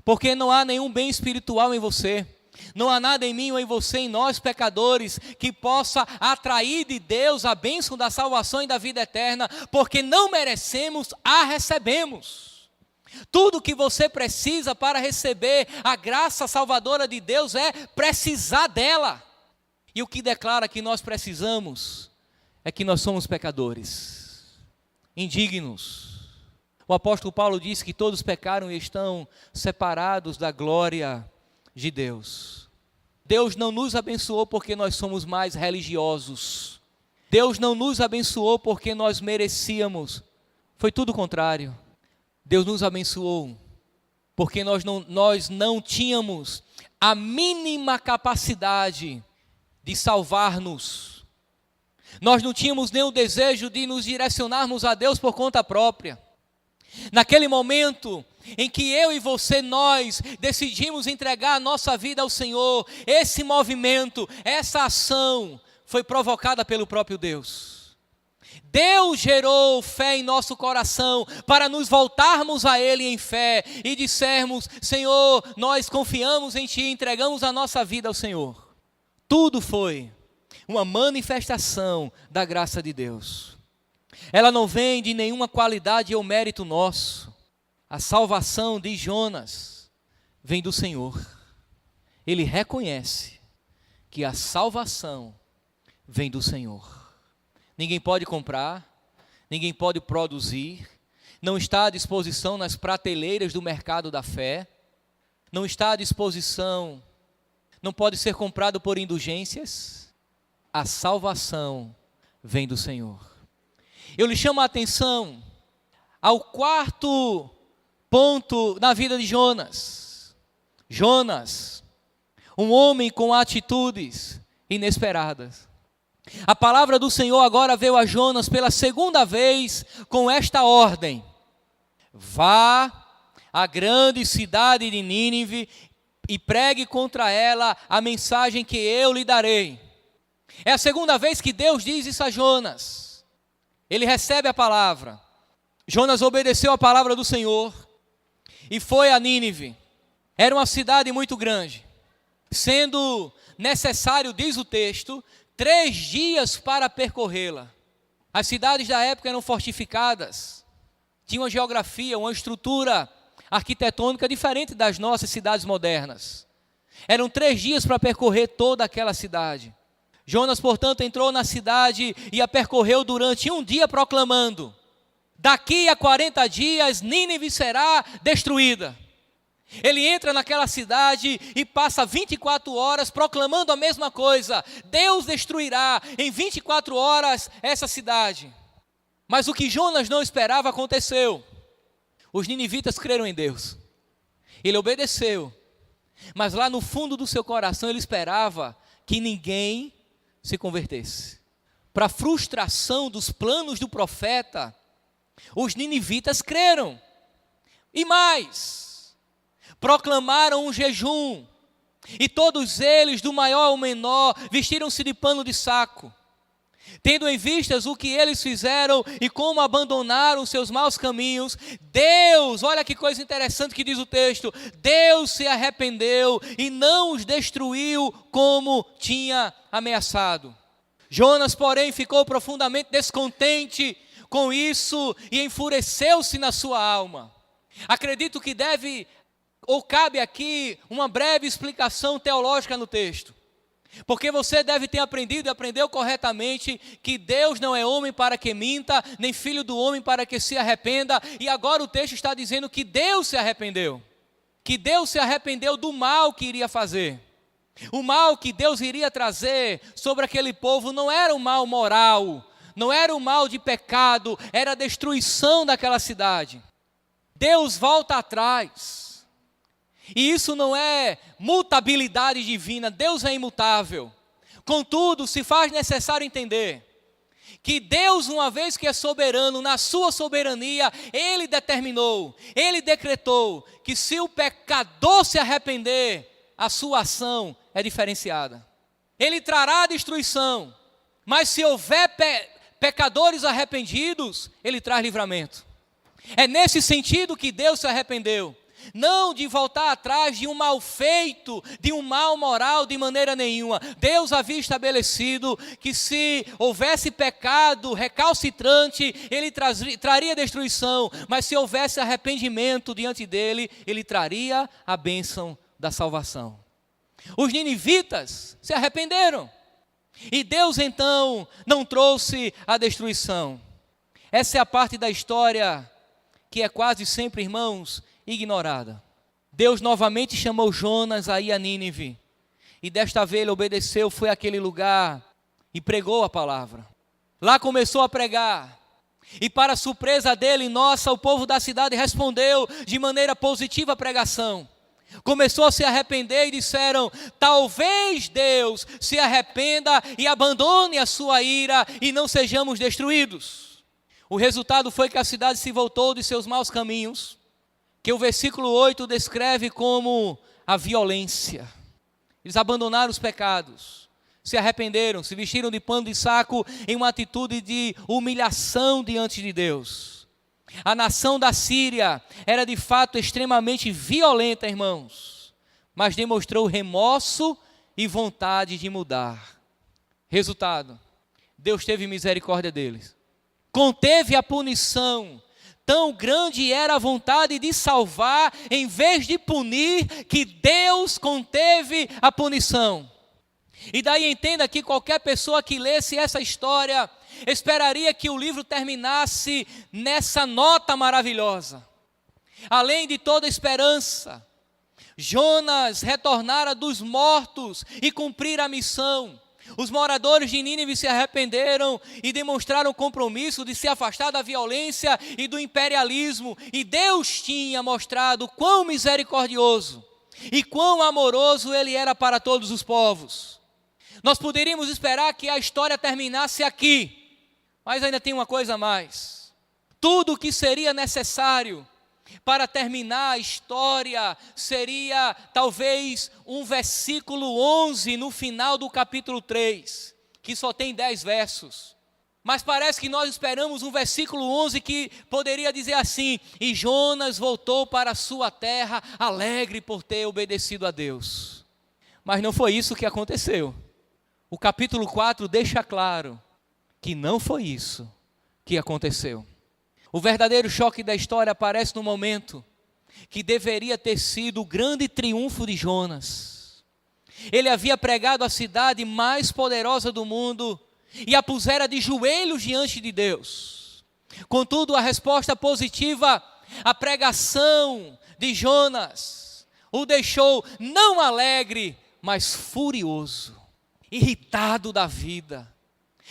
Porque não há nenhum bem espiritual em você. Não há nada em mim ou em você, em nós pecadores, que possa atrair de Deus a bênção da salvação e da vida eterna, porque não merecemos, a recebemos. Tudo que você precisa para receber a graça salvadora de Deus é precisar dela. E o que declara que nós precisamos é que nós somos pecadores, indignos. O apóstolo Paulo diz que todos pecaram e estão separados da glória de Deus. Deus não nos abençoou porque nós somos mais religiosos. Deus não nos abençoou porque nós merecíamos. Foi tudo o contrário. Deus nos abençoou porque nós não tínhamos a mínima capacidade de salvar-nos. Nós não tínhamos nem o desejo de nos direcionarmos a Deus por conta própria. Naquele momento em que eu e você, nós decidimos entregar a nossa vida ao Senhor, esse movimento, essa ação foi provocada pelo próprio Deus. Deus gerou fé em nosso coração para nos voltarmos a Ele em fé e dissermos: Senhor, nós confiamos em Ti, entregamos a nossa vida ao Senhor. Tudo foi uma manifestação da graça de Deus. Ela não vem de nenhuma qualidade ou mérito nosso. A salvação de Jonas vem do Senhor. Ele reconhece que a salvação vem do Senhor. Ninguém pode comprar, ninguém pode produzir, não está à disposição nas prateleiras do mercado da fé, não está à disposição, não pode ser comprado por indulgências. A salvação vem do Senhor. Eu lhe chamo a atenção ao quarto ponto na vida de Jonas. Jonas, um homem com atitudes inesperadas. A palavra do Senhor agora veio a Jonas pela segunda vez com esta ordem: vá à grande cidade de Nínive e pregue contra ela a mensagem que eu lhe darei. É a segunda vez que Deus diz isso a Jonas. Ele recebe a palavra. Jonas obedeceu a palavra do Senhor e foi a Nínive. Era uma cidade muito grande, sendo necessário, diz o texto, 3 dias para percorrê-la. As cidades da época eram fortificadas, tinham uma geografia, uma estrutura arquitetônica diferente das nossas cidades modernas. Eram 3 dias para percorrer toda aquela cidade. Jonas, portanto, entrou na cidade e a percorreu durante 1 dia, proclamando: daqui a 40 dias Nínive será destruída. Ele entra naquela cidade e passa 24 horas proclamando a mesma coisa: Deus destruirá em 24 horas essa cidade. Mas o que Jonas não esperava aconteceu. Os ninivitas creram em Deus. Ele obedeceu. Mas lá no fundo do seu coração ele esperava que ninguém se convertesse. Para frustração dos planos do profeta, os ninivitas creram. E mais, proclamaram um jejum, e todos eles, do maior ao menor, vestiram-se de pano de saco, tendo em vistas o que eles fizeram e como abandonaram seus maus caminhos. Deus, olha que coisa interessante que diz o texto, Deus se arrependeu e não os destruiu como tinha ameaçado. Jonas, porém, ficou profundamente descontente com isso e enfureceu-se na sua alma. Acredito que deve ou cabe aqui uma breve explicação teológica no texto, porque você deve ter aprendido e aprendeu corretamente que Deus não é homem para que minta, nem filho do homem para que se arrependa, e agora o texto está dizendo que Deus se arrependeu, do mal que iria fazer. O mal que Deus iria trazer sobre aquele povo não era um mal moral, não era um mal de pecado, era a destruição daquela cidade. Deus volta atrás. E isso não é mutabilidade divina, Deus é imutável. Contudo, se faz necessário entender que Deus, uma vez que é soberano, na sua soberania, Ele determinou, Ele decretou que se o pecador se arrepender, a sua ação é diferenciada. Ele trará a destruição, mas se houver pecadores arrependidos, Ele traz livramento. É nesse sentido que Deus se arrependeu. Não de voltar atrás de um mal feito, de um mal moral de maneira nenhuma. Deus havia estabelecido que se houvesse pecado recalcitrante, Ele traria destruição, mas se houvesse arrependimento diante dEle, Ele traria a bênção da salvação. Os ninivitas se arrependeram, e Deus então não trouxe a destruição. Essa é a parte da história que é quase sempre, irmãos, ignorada. Deus novamente chamou Jonas a ir a Nínive, e desta vez ele obedeceu, foi àquele lugar e pregou a palavra. Lá começou a pregar, e para surpresa dele, nossa, o povo da cidade respondeu de maneira positiva à pregação. Começou a se arrepender e disseram: talvez Deus se arrependa e abandone a sua ira e não sejamos destruídos. O resultado foi que a cidade se voltou de seus maus caminhos, que o versículo 8 descreve como a violência. Eles abandonaram os pecados, se arrependeram, se vestiram de pano de saco em uma atitude de humilhação diante de Deus. A nação da Síria era de fato extremamente violenta, irmãos, mas demonstrou remorso e vontade de mudar. Resultado, Deus teve misericórdia deles, conteve a punição. Tão grande era a vontade de salvar, em vez de punir, que Deus conteve a punição. E daí entenda que qualquer pessoa que lesse essa história esperaria que o livro terminasse nessa nota maravilhosa. Além de toda esperança, Jonas retornara dos mortos e cumprir a missão. Os moradores de Nínive se arrependeram e demonstraram compromisso de se afastar da violência e do imperialismo. E Deus tinha mostrado quão misericordioso e quão amoroso Ele era para todos os povos. Nós poderíamos esperar que a história terminasse aqui, mas ainda tem uma coisa a mais. Tudo o que seria necessário para terminar a história seria talvez um versículo 11 no final do capítulo 3, que só tem 10 versos. Mas parece que nós esperamos um versículo 11 que poderia dizer assim: e Jonas voltou para a sua terra alegre por ter obedecido a Deus. Mas não foi isso que aconteceu. O capítulo 4 deixa claro que não foi isso que aconteceu. O verdadeiro choque da história aparece no momento que deveria ter sido o grande triunfo de Jonas. Ele havia pregado a cidade mais poderosa do mundo e a pusera de joelhos diante de Deus. Contudo, a resposta positiva à pregação de Jonas o deixou não alegre, mas furioso, irritado da vida.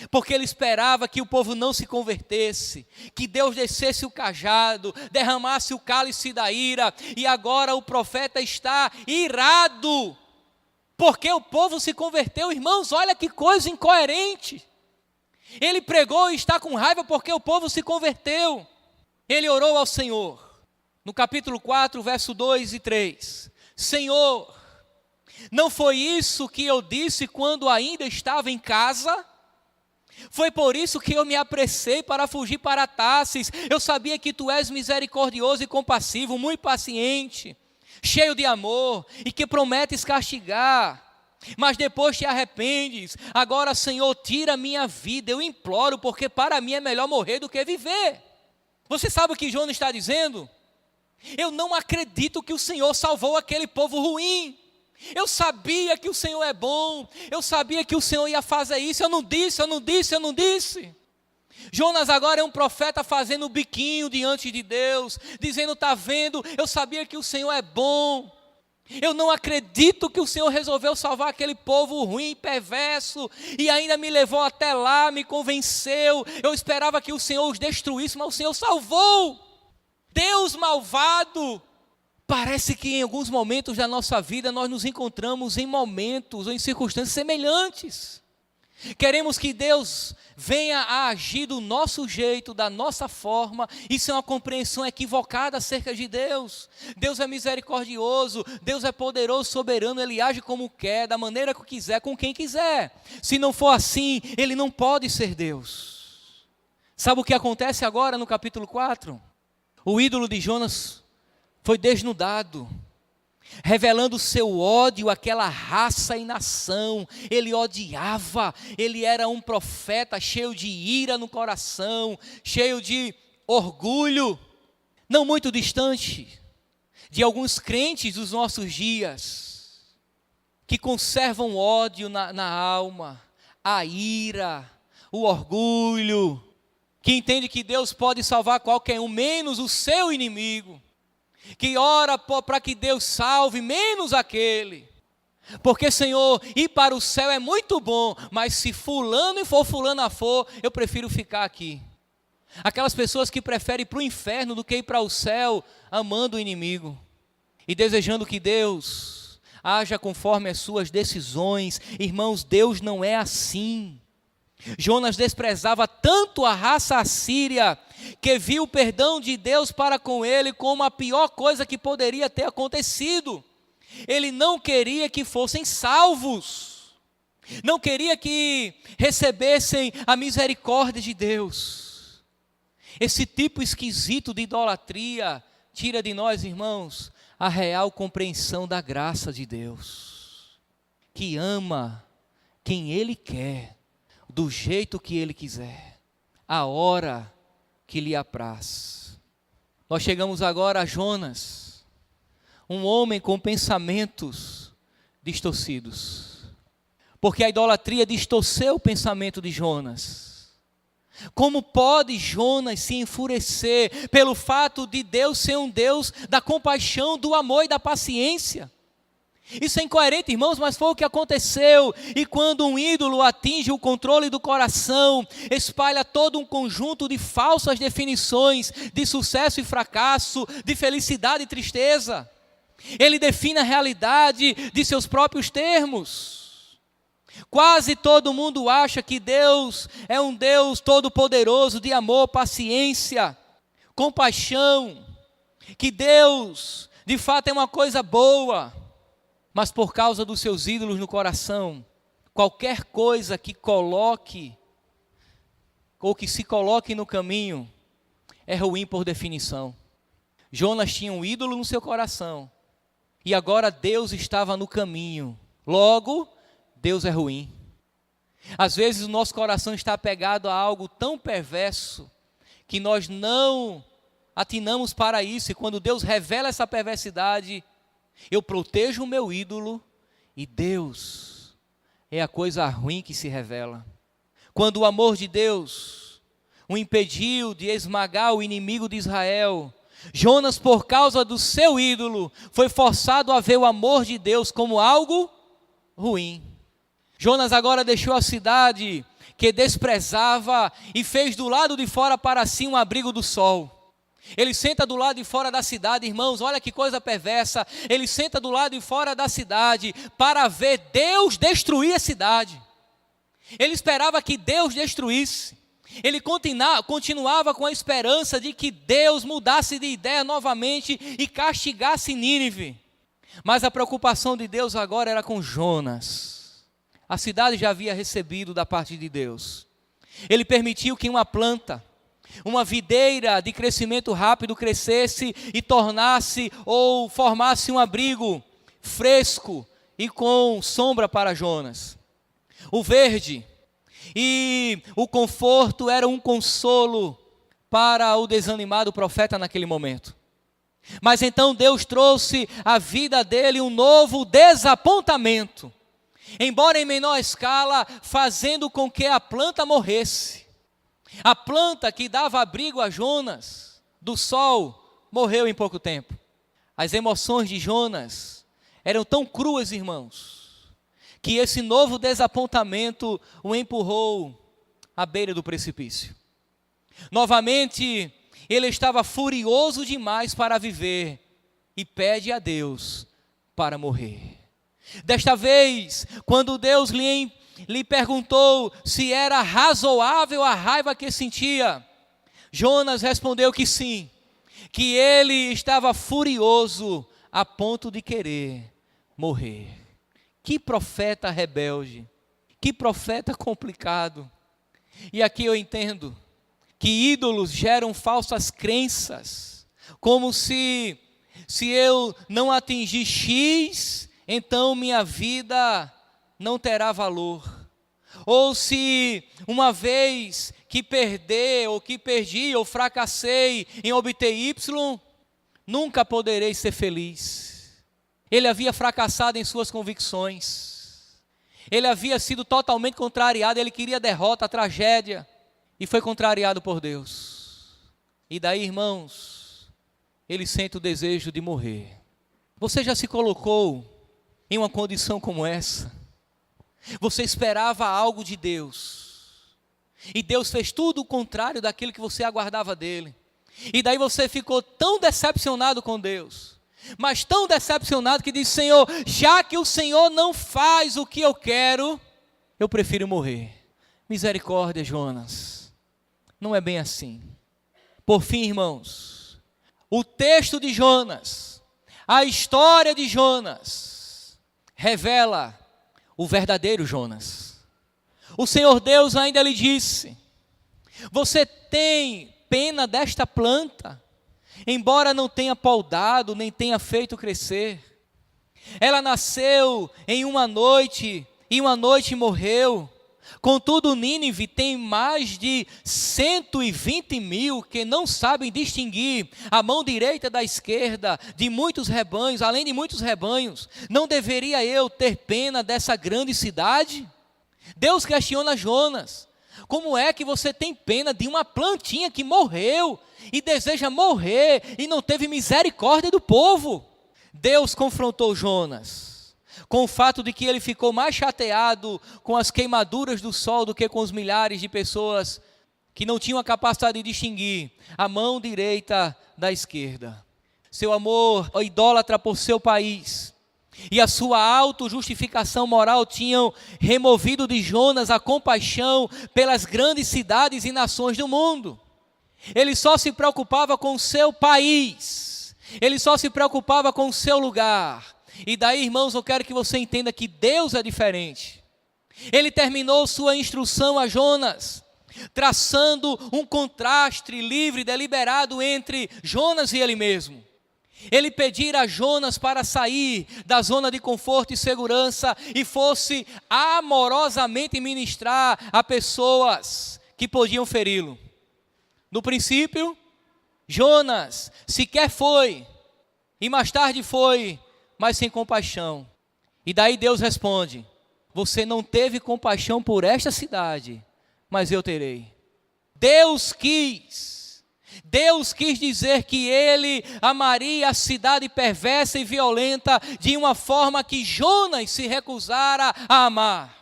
Porque ele esperava que o povo não se convertesse, que Deus descesse o cajado, derramasse o cálice da ira, e agora o profeta está irado, porque o povo se converteu. Irmãos, olha que coisa incoerente. Ele pregou e está com raiva porque o povo se converteu. Ele orou ao Senhor, no capítulo 4, verso 2 e 3. Senhor, não foi isso que eu disse quando ainda estava em casa? Foi por isso que eu me apressei para fugir para Tarsis. Eu sabia que tu és misericordioso e compassivo, muito paciente, cheio de amor, e que prometes castigar, mas depois te arrependes. Agora, Senhor, tira a minha vida, eu imploro, porque para mim é melhor morrer do que viver. Você sabe o que Jonas está dizendo? Eu não acredito que o Senhor salvou aquele povo ruim. Eu sabia que o Senhor é bom, eu sabia que o Senhor ia fazer isso, eu não disse. Jonas agora é um profeta fazendo o biquinho diante de Deus, dizendo: está vendo, eu sabia que o Senhor é bom. Eu não acredito que o Senhor resolveu salvar aquele povo ruim, perverso, e ainda me levou até lá, me convenceu. Eu esperava que o Senhor os destruísse, mas o Senhor salvou. Deus malvado. Parece que em alguns momentos da nossa vida nós nos encontramos em momentos ou em circunstâncias semelhantes. Queremos que Deus venha a agir do nosso jeito, da nossa forma. Isso é uma compreensão equivocada acerca de Deus. Deus é misericordioso, Deus é poderoso, soberano, Ele age como quer, da maneira que quiser, com quem quiser. Se não for assim, Ele não pode ser Deus. Sabe o que acontece agora no capítulo 4? O ídolo de Jonas foi desnudado, revelando o seu ódio àquela raça e nação. Ele odiava, ele era um profeta cheio de ira no coração, cheio de orgulho, não muito distante de alguns crentes dos nossos dias, que conservam ódio na alma, a ira, o orgulho, que entende que Deus pode salvar qualquer um, menos o seu inimigo, que ora para que Deus salve, menos aquele. Porque, Senhor, ir para o céu é muito bom, mas se fulano e for fulana for, eu prefiro ficar aqui. Aquelas pessoas que preferem ir para o inferno do que ir para o céu, amando o inimigo e desejando que Deus haja conforme as suas decisões. Irmãos, Deus não é assim. Jonas desprezava tanto a raça assíria, que viu o perdão de Deus para com ele como a pior coisa que poderia ter acontecido. Ele não queria que fossem salvos. não queria que recebessem a misericórdia de Deus. Esse tipo esquisito de idolatria tira de nós, irmãos, a real compreensão da graça de Deus, que ama quem Ele quer, do jeito que Ele quiser, a hora que lhe apraz. Nós chegamos agora a Jonas, um homem com pensamentos distorcidos, porque a idolatria distorceu o pensamento de Jonas. Como pode Jonas se enfurecer pelo fato de Deus ser um Deus da compaixão, do amor e da paciência? Isso é incoerente, irmãos, mas foi o que aconteceu. E quando um ídolo atinge o controle do coração, espalha todo um conjunto de falsas definições de sucesso e fracasso, de felicidade e tristeza. Ele define a realidade de seus próprios termos. Quase todo mundo acha que Deus é um Deus todo-poderoso, de amor, paciência, compaixão, que Deus de fato é uma coisa boa, mas por causa dos seus ídolos no coração, qualquer coisa que coloque, ou que se coloque no caminho, é ruim por definição. Jonas tinha um ídolo no seu coração, e agora Deus estava no caminho, logo, Deus é ruim. Às vezes o nosso coração está apegado a algo tão perverso, que nós não atinamos para isso, e quando Deus revela essa perversidade, eu protejo o meu ídolo, e Deus é a coisa ruim que se revela. Quando o amor de Deus o impediu de esmagar o inimigo de Israel, Jonas, por causa do seu ídolo, foi forçado a ver o amor de Deus como algo ruim. Jonas agora deixou a cidade que desprezava e fez do lado de fora para si um abrigo do sol. Ele senta do lado de fora da cidade, irmãos, olha que coisa perversa. Ele senta do lado de fora da cidade para ver Deus destruir a cidade. Ele esperava que Deus destruísse. Ele continuava com a esperança de que Deus mudasse de ideia novamente e castigasse Nínive. Mas a preocupação de Deus agora era com Jonas. A cidade já havia recebido da parte de Deus. Ele permitiu que uma planta, uma videira de crescimento rápido crescesse e tornasse ou formasse um abrigo fresco e com sombra para Jonas. O verde e o conforto era um consolo para o desanimado profeta naquele momento. Mas então Deus trouxe à vida dele um novo desapontamento, embora em menor escala, fazendo com que a planta morresse. A planta que dava abrigo a Jonas do sol morreu em pouco tempo. As emoções de Jonas eram tão cruas, irmãos, que esse novo desapontamento o empurrou à beira do precipício. Novamente, ele estava furioso demais para viver e pede a Deus para morrer. Desta vez, quando Deus lhe perguntou se era razoável a raiva que sentia, Jonas respondeu que sim, que ele estava furioso a ponto de querer morrer. Que profeta rebelde, que profeta complicado. E aqui eu entendo que ídolos geram falsas crenças, como se eu não atingir X, então minha vida não terá valor. Ou se uma vez que perder, ou que perdi, ou fracassei em obter Y, nunca poderei ser feliz. Ele havia fracassado em suas convicções. Ele havia sido totalmente contrariado, ele queria derrota, tragédia, e foi contrariado por Deus. E daí, irmãos, ele sente o desejo de morrer. Você já se colocou em uma condição como essa? Você esperava algo de Deus, e Deus fez tudo o contrário daquilo que você aguardava dele, e daí você ficou tão decepcionado com Deus, mas tão decepcionado que disse: Senhor, já que o Senhor não faz o que eu quero, eu prefiro morrer. Misericórdia, Jonas, não é bem assim. Por fim, irmãos, o texto de Jonas, a história de Jonas, revela o verdadeiro Jonas. O Senhor Deus ainda lhe disse: você tem pena desta planta, embora não tenha podado, nem tenha feito crescer. Ela nasceu em uma noite, e uma noite morreu. Contudo, Nínive tem mais de 120.000 que não sabem distinguir a mão direita da esquerda de muitos rebanhos, além de muitos rebanhos. Não deveria eu ter pena dessa grande cidade? Deus questiona Jonas: como é que você tem pena de uma plantinha que morreu e deseja morrer e não teve misericórdia do povo? Deus confrontou Jonas com o fato de que ele ficou mais chateado com as queimaduras do sol do que com os milhares de pessoas que não tinham a capacidade de distinguir a mão direita da esquerda. Seu amor idólatra por seu país e a sua autojustificação moral tinham removido de Jonas a compaixão pelas grandes cidades e nações do mundo. Ele só se preocupava com o seu país, ele só se preocupava com o seu lugar. E daí, irmãos, eu quero que você entenda que Deus é diferente. Ele terminou sua instrução a Jonas, traçando um contraste livre, deliberado entre Jonas e ele mesmo. Ele pedira a Jonas para sair da zona de conforto e segurança e fosse amorosamente ministrar a pessoas que podiam feri-lo. No princípio, Jonas sequer foi, e mais tarde foi, mas sem compaixão. E daí Deus responde: você não teve compaixão por esta cidade, mas eu terei. Deus quis dizer que ele amaria a cidade perversa e violenta de uma forma que Jonas se recusara a amar.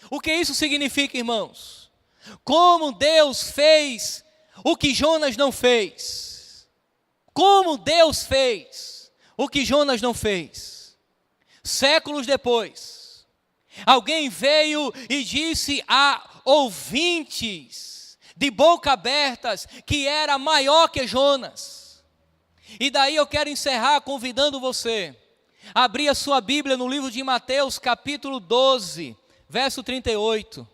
O que isso significa, irmãos? Como Deus fez o que Jonas não fez. Como Deus fez o que Jonas não fez. Séculos depois, alguém veio e disse a ouvintes de boca abertas que era maior que Jonas. E daí eu quero encerrar convidando você a abrir a sua Bíblia no livro de Mateus, capítulo 12, verso 38.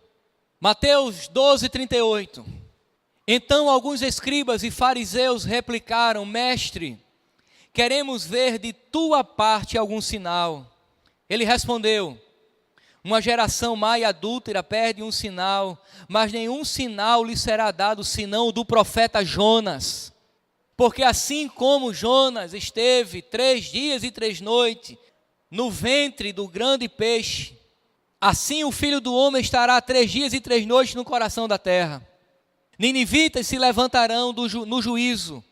Mateus 12, 38. Então alguns escribas e fariseus replicaram: mestre, queremos ver de tua parte algum sinal. Ele respondeu: uma geração má e adúltera perde um sinal, mas nenhum sinal lhe será dado senão o do profeta Jonas. Porque assim como Jonas esteve 3 dias e 3 noites no ventre do grande peixe, assim o Filho do Homem estará 3 dias e 3 noites no coração da terra. Ninivitas se levantarão no juízo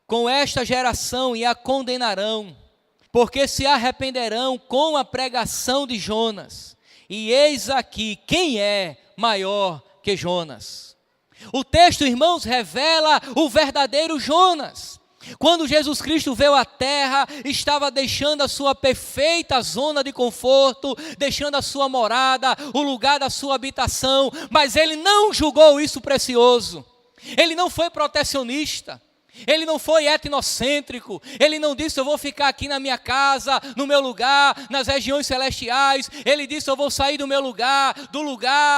com esta geração e a condenarão, porque se arrependerão com a pregação de Jonas. E eis aqui quem é maior que Jonas. O texto, irmãos, revela o verdadeiro Jonas. Quando Jesus Cristo veio à terra, estava deixando a sua perfeita zona de conforto, deixando a sua morada, o lugar da sua habitação, mas ele não julgou isso precioso. Ele não foi protecionista. Ele não foi etnocêntrico, ele não disse eu vou ficar aqui na minha casa, no meu lugar, nas regiões celestiais. Ele disse eu vou sair do meu lugar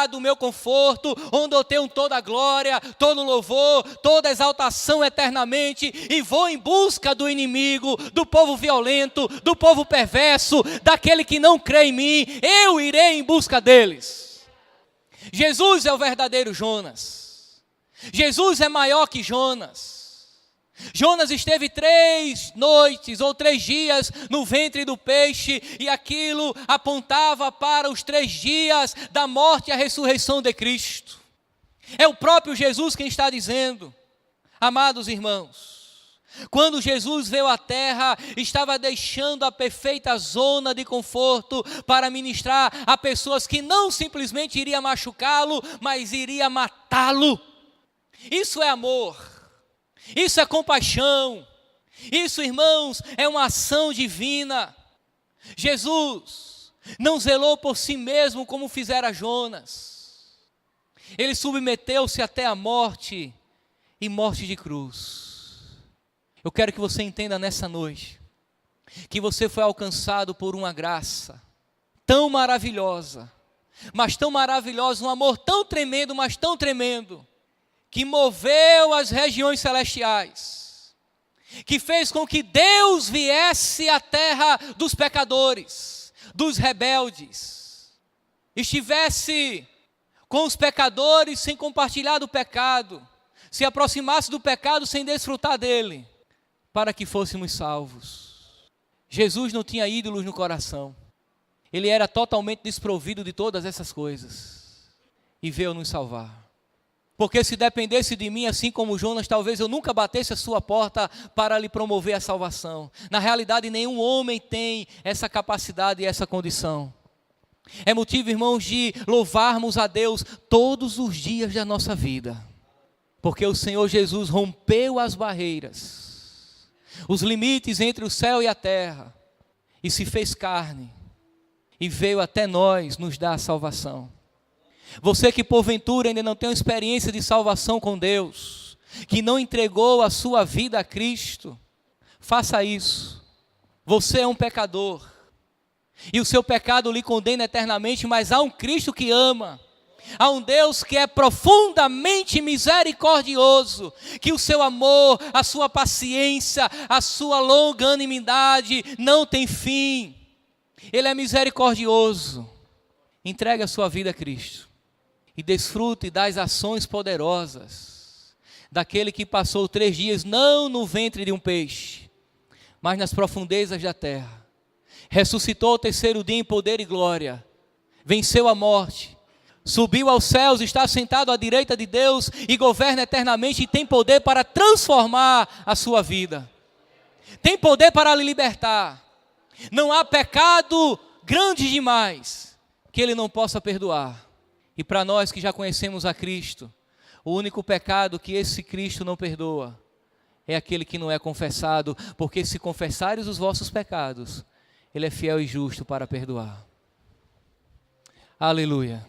do meu conforto, onde eu tenho toda a glória, todo louvor, toda exaltação eternamente, e vou em busca do inimigo, do povo violento, do povo perverso, daquele que não crê em mim. Eu irei em busca deles. Jesus é o verdadeiro Jonas. Jesus é maior que Jonas. Jonas esteve 3 noites ou 3 dias no ventre do peixe, e aquilo apontava para os 3 dias da morte e a ressurreição de Cristo. É o próprio Jesus quem está dizendo. Amados irmãos, quando Jesus veio à terra, estava deixando a perfeita zona de conforto para ministrar a pessoas que não simplesmente iria machucá-lo, mas iria matá-lo. Isso é amor. Isso é compaixão. Isso, irmãos, é uma ação divina. Jesus não zelou por si mesmo como fizera Jonas. Ele submeteu-se até a morte, e morte de cruz. Eu quero que você entenda nessa noite que você foi alcançado por uma graça tão maravilhosa, mas tão maravilhosa, um amor tão tremendo, mas tão tremendo, que moveu as regiões celestiais, que fez com que Deus viesse à terra dos pecadores, dos rebeldes, estivesse com os pecadores sem compartilhar do pecado, se aproximasse do pecado sem desfrutar dele, para que fôssemos salvos. Jesus não tinha ídolos no coração. Ele era totalmente desprovido de todas essas coisas. E veio nos salvar. Porque se dependesse de mim, assim como Jonas, talvez eu nunca batesse a sua porta para lhe promover a salvação. Na realidade, nenhum homem tem essa capacidade e essa condição. É motivo, irmãos, de louvarmos a Deus todos os dias da nossa vida. Porque o Senhor Jesus rompeu as barreiras, os limites entre o céu e a terra, e se fez carne, e veio até nós nos dar a salvação. Você que porventura ainda não tem uma experiência de salvação com Deus, que não entregou a sua vida a Cristo, faça isso. Você é um pecador, e o seu pecado lhe condena eternamente, mas há um Cristo que ama. Há um Deus que é profundamente misericordioso, que o seu amor, a sua paciência, a sua longanimidade não tem fim. Ele é misericordioso. Entregue a sua vida a Cristo e desfrute das ações poderosas daquele que passou 3 dias não no ventre de um peixe, mas nas profundezas da terra. Ressuscitou ao 3º dia em poder e glória, venceu a morte, subiu aos céus, está sentado à direita de Deus e governa eternamente e tem poder para transformar a sua vida. Tem poder para lhe libertar. Não há pecado grande demais que Ele não possa perdoar. E para nós que já conhecemos a Cristo, o único pecado que esse Cristo não perdoa é aquele que não é confessado, porque se confessares os vossos pecados, Ele é fiel e justo para perdoar. Aleluia.